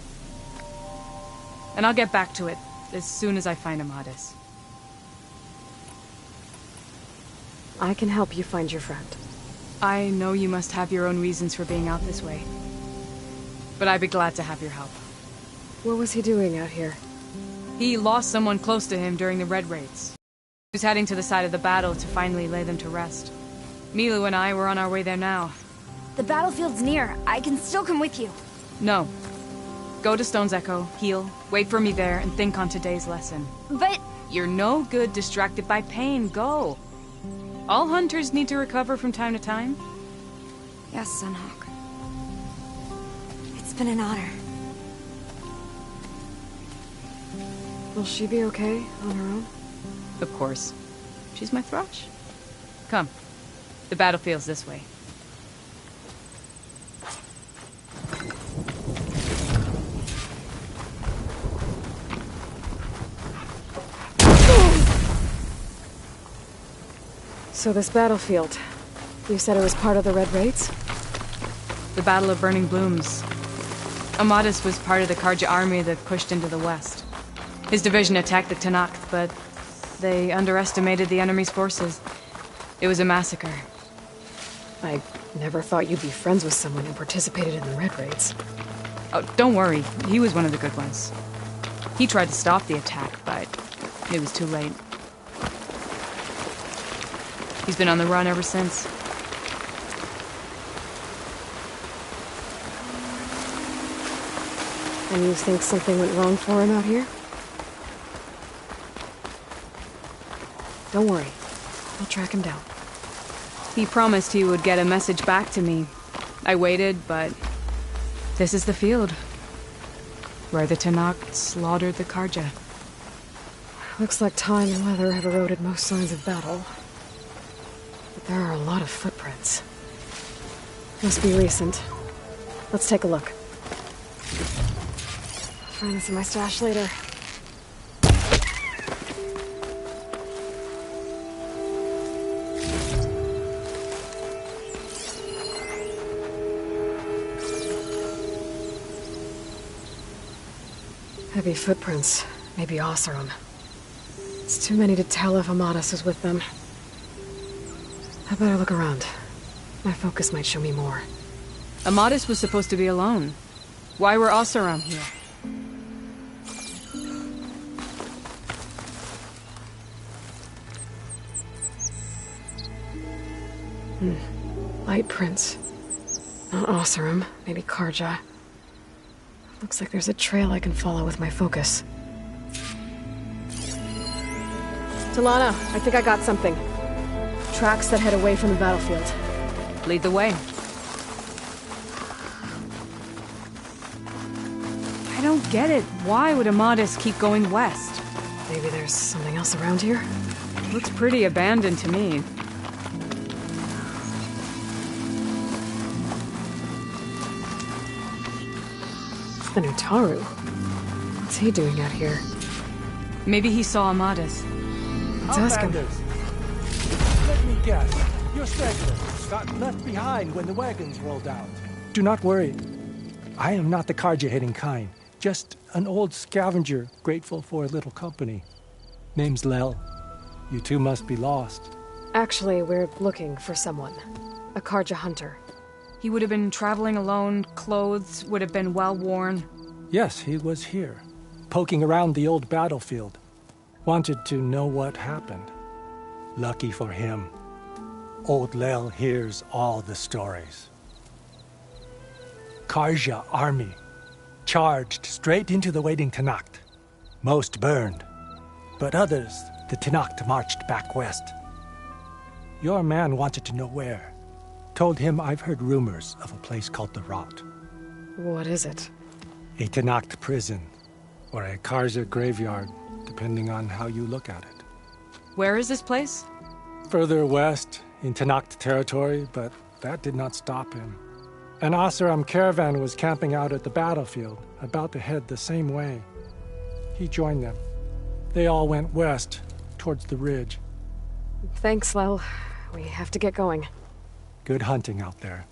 And I'll get back to it as soon as I find Amadis. I can help you find your friend. I know you must have your own reasons for being out this way. But I'd be glad to have your help. What was he doing out here? He lost someone close to him during the Red Raids. He was heading to the side of the battle to finally lay them to rest. Milu and I were on our way there now. The battlefield's near. I can still come with you. No. Go to Stone's Echo, heal, wait for me there, and think on today's lesson. But... You're no good distracted by pain. Go. All hunters need to recover from time to time. Yes, Sunhawk. It's been an honor. Will she be okay on her own? Of course. She's my thrush. Come. The battlefield's this way. So this battlefield, you said it was part of the Red Raids? The Battle of Burning Blooms. Amadis was part of the Karja army that pushed into the west. His division attacked the Tenakth, but they underestimated the enemy's forces. It was a massacre. I never thought you'd be friends with someone who participated in the Red Raids. Oh, don't worry. He was one of the good ones. He tried to stop the attack, but it was too late. He's been on the run ever since. And you think something went wrong for him out here? Don't worry. I'll track him down. He promised he would get a message back to me. I waited, but this is the field where the Tenakth slaughtered the Karja. Looks like time and weather have eroded most signs of battle. But there are a lot of footprints. Must be recent. Let's take a look. I'll find this in my stash later. Heavy footprints. Maybe Oseram. It's too many to tell if Amadis is with them. I better look around. My focus might show me more. Amadis was supposed to be alone. Why were Oseram here? Light prints. Not Oseram, maybe Karja. Looks like there's a trail I can follow with my focus. Talana, I think I got something. Tracks that head away from the battlefield. Lead the way. I don't get it. Why would Amadis keep going west? Maybe there's something else around here? Looks pretty abandoned to me. The Nutaru. What's he doing out here? Maybe he saw Amadis. Let's ask him. Let me guess. Your stragglers got left behind when the wagons rolled out. Do not worry. I am not the Karja-hating kind. Just an old scavenger grateful for a little company. Name's Lel. You two must be lost. Actually, we're looking for someone. A Karja hunter. He would have been traveling alone, clothes would have been well worn. Yes, he was here, poking around the old battlefield. Wanted to know what happened. Lucky for him, old Lel hears all the stories. Karja army charged straight into the waiting Tenakth. Most burned, but others, the Tenakth marched back west. Your man wanted to know where. Told him I've heard rumors of a place called the Rot. What is it? A Tenakth prison, or a Karja graveyard, depending on how you look at it. Where is this place? Further west, in Tenakth territory, but that did not stop him. An Oseram caravan was camping out at the battlefield, about to head the same way. He joined them. They all went west, towards the ridge. Thanks, Lel. We have to get going. Good hunting out there.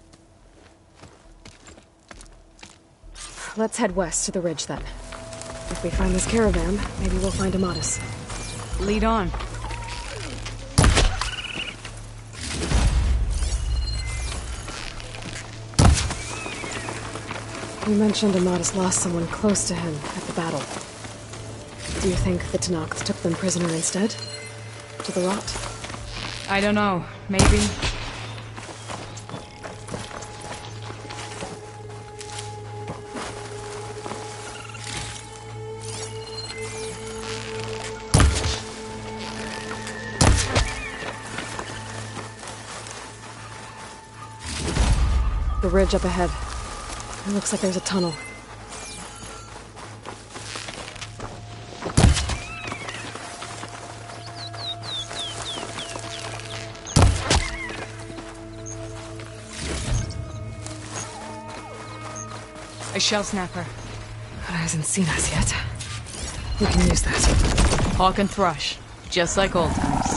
Let's head west to the ridge, then. If we find this caravan, maybe we'll find Amadis. Lead on. You mentioned Amadas lost someone close to him at the battle. Do you think the Tenakth took them prisoner instead? To the rot? I don't know. Maybe. The ridge up ahead. It looks like there's a tunnel. A shell snapper. But it hasn't seen us yet. We can use that. Hawk and Thrush. Just like old times.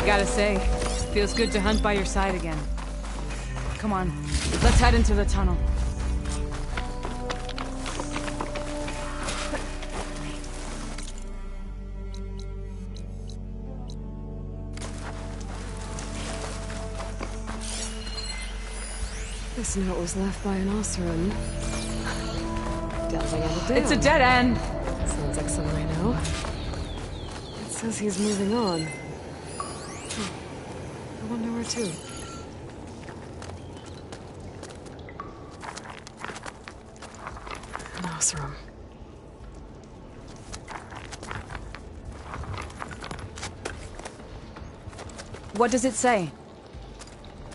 Gotta say, feels good to hunt by your side again. Come on, let's head into the tunnel. This note was left by an Oseram. Delving out a dam. It's a dead end! Sounds like someone I know. It says he's moving on. I wonder where to. An Oseram. What does it say?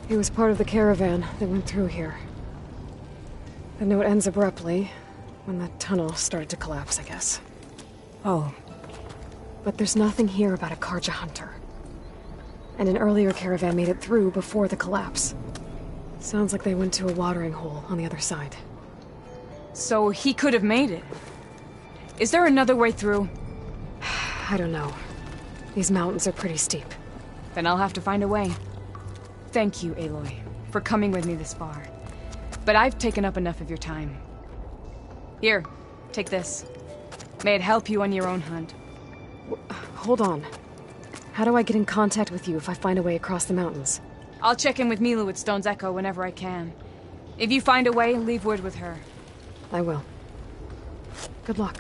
He was part of the caravan that went through here. The note ends abruptly, when the tunnel started to collapse, I guess. Oh. But there's nothing here about a Karja hunter. And an earlier caravan made it through before the collapse. Sounds like they went to a watering hole on the other side. So he could have made it. Is there another way through? I don't know. These mountains are pretty steep. Then I'll have to find a way. Thank you, Aloy, for coming with me this far. But I've taken up enough of your time. Here, take this. May it help you on your own hunt. Hold on. How do I get in contact with you if I find a way across the mountains? I'll check in with Milu at Stone's Echo whenever I can. If you find a way, leave word with her. I will. Good luck.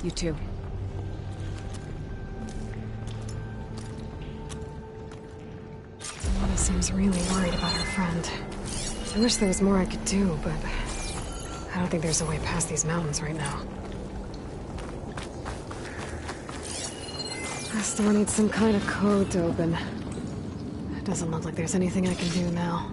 You too. Mona seems really worried about her friend. I wish there was more I could do, but I don't think there's a way past these mountains right now. This door needs some kind of code to open. It doesn't look like there's anything I can do now.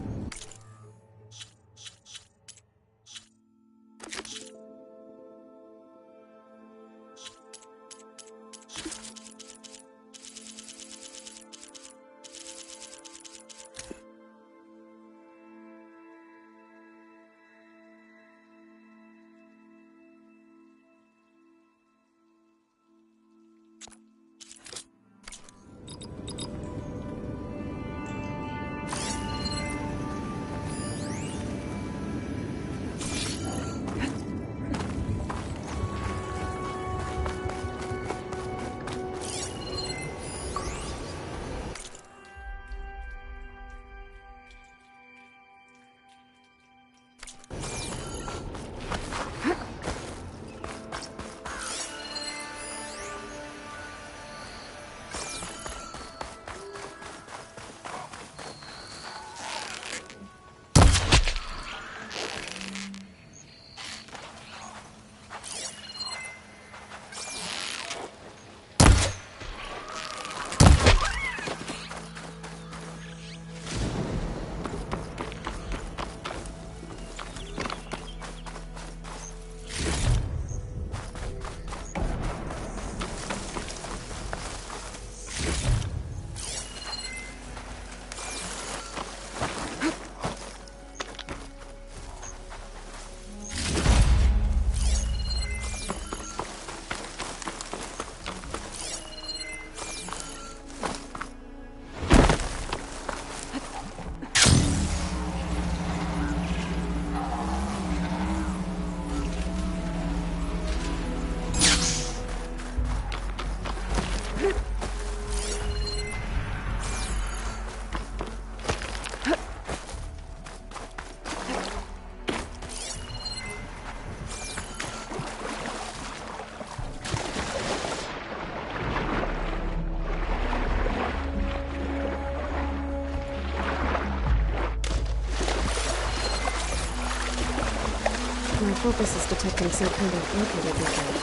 My focus is detecting some kind of locator beacon.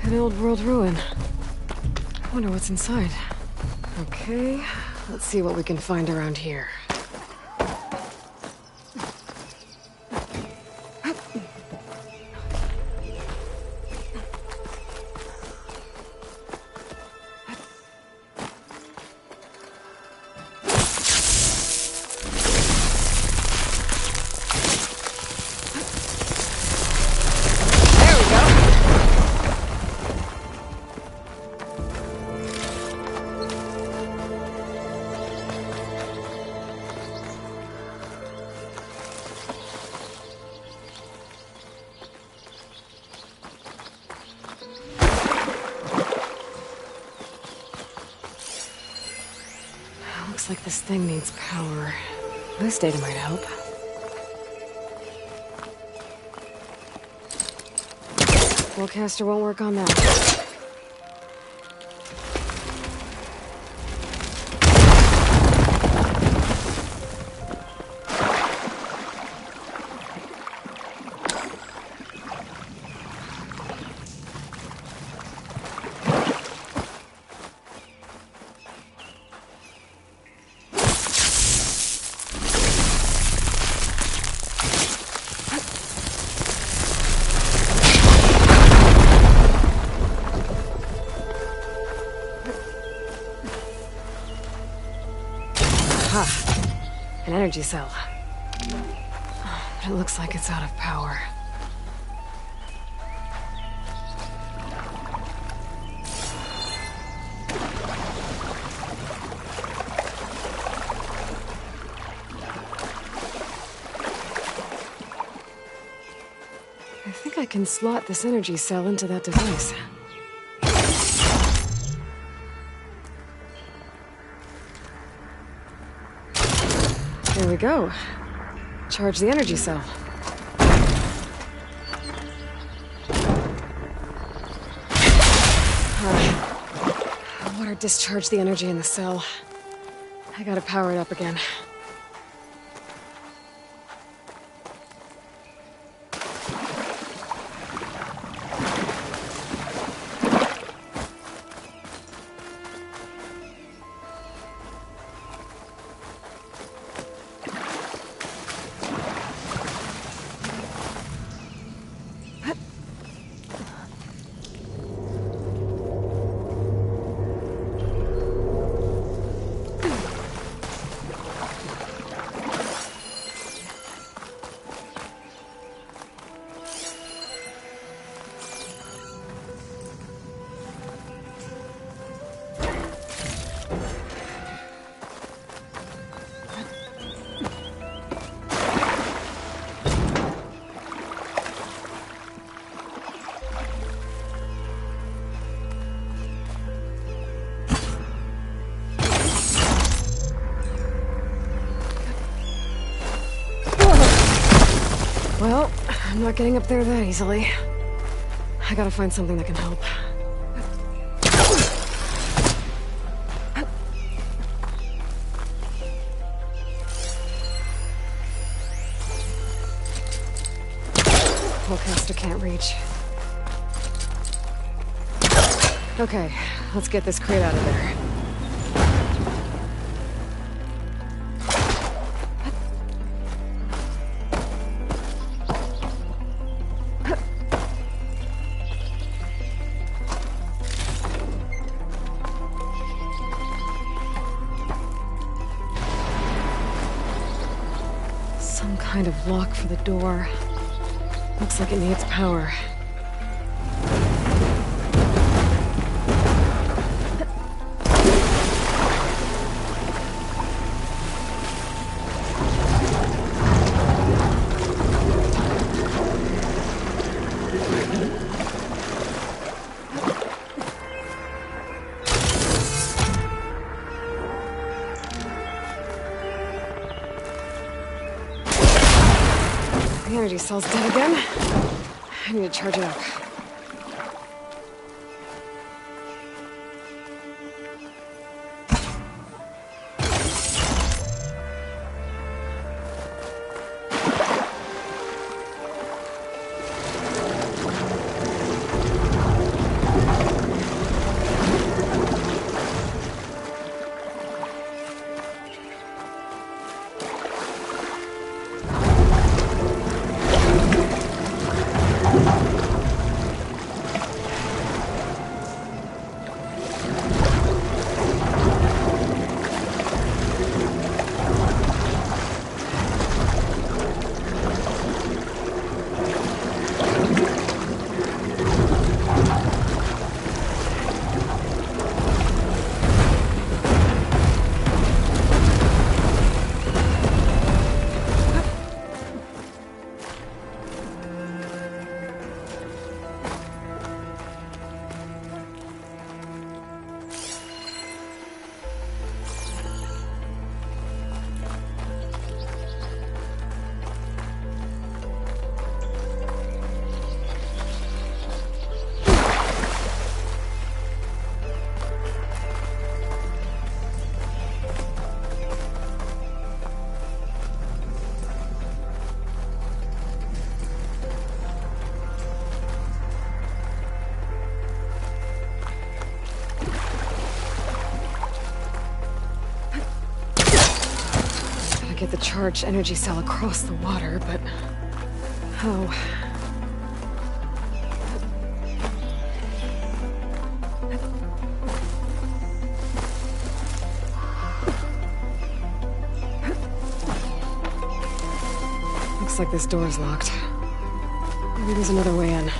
An old world ruin. I wonder what's inside. Okay, let's see what we can find around here. Looks like this thing needs power. This data might help. Wellcaster won't work on that. An energy cell. But it looks like it's out of power. I think I can slot this energy cell into that device. There we go. Charge the energy cell. Water discharged the energy in the cell. I gotta power it up again. Well, I'm not getting up there that easily. I gotta find something that can help. Wellcaster can't reach. Okay, let's get this crate out of there. Some kind of lock for the door. Looks like it needs power. The energy cell's dead again. I need to charge it up. Get the charged energy cell across the water, but how? Looks like this door's locked. Maybe there's another way in.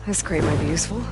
This crate might be useful.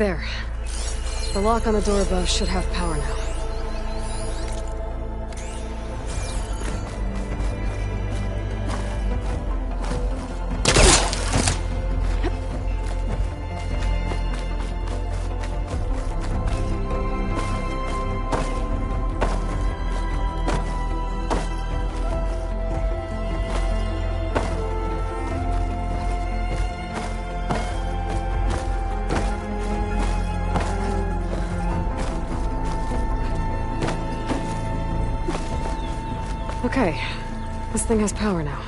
There. The lock on the door above should have power now. Okay, this thing has power now.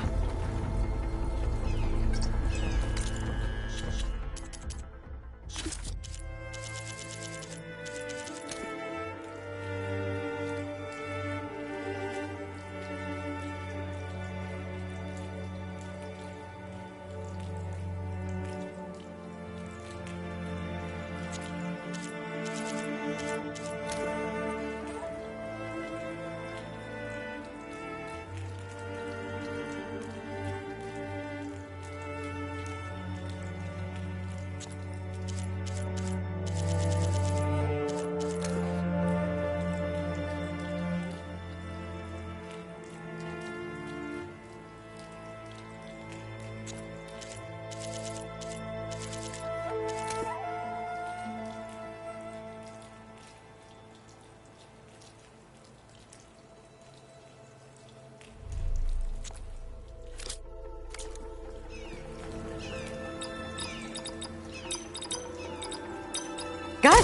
Gus!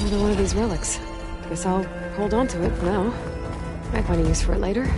Another one of these relics. Guess I'll hold on to it for now. Might find a use for it later.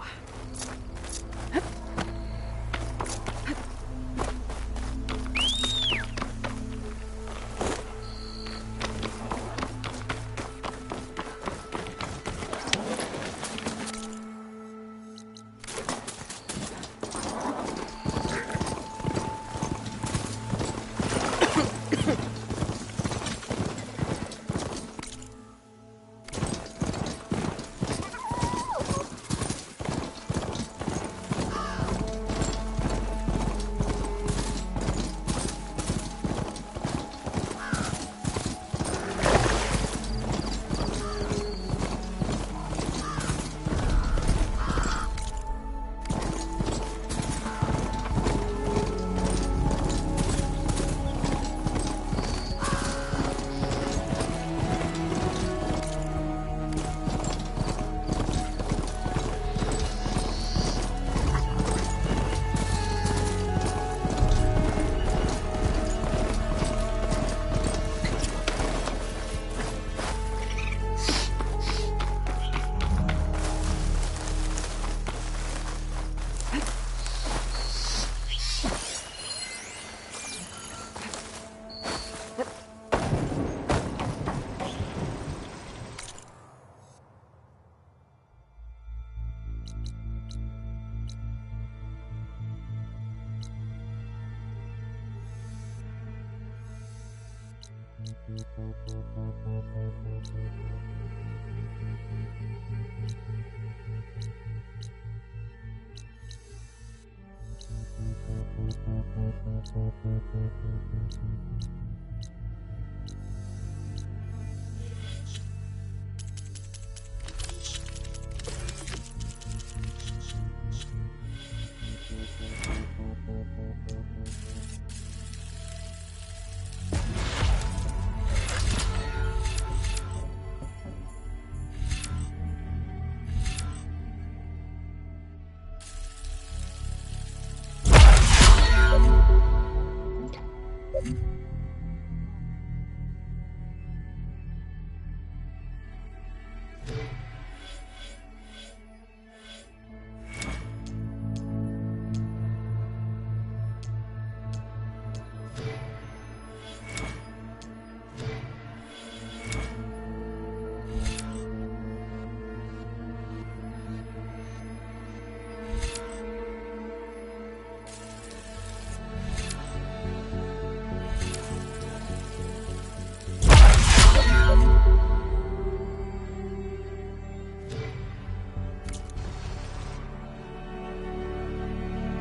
now.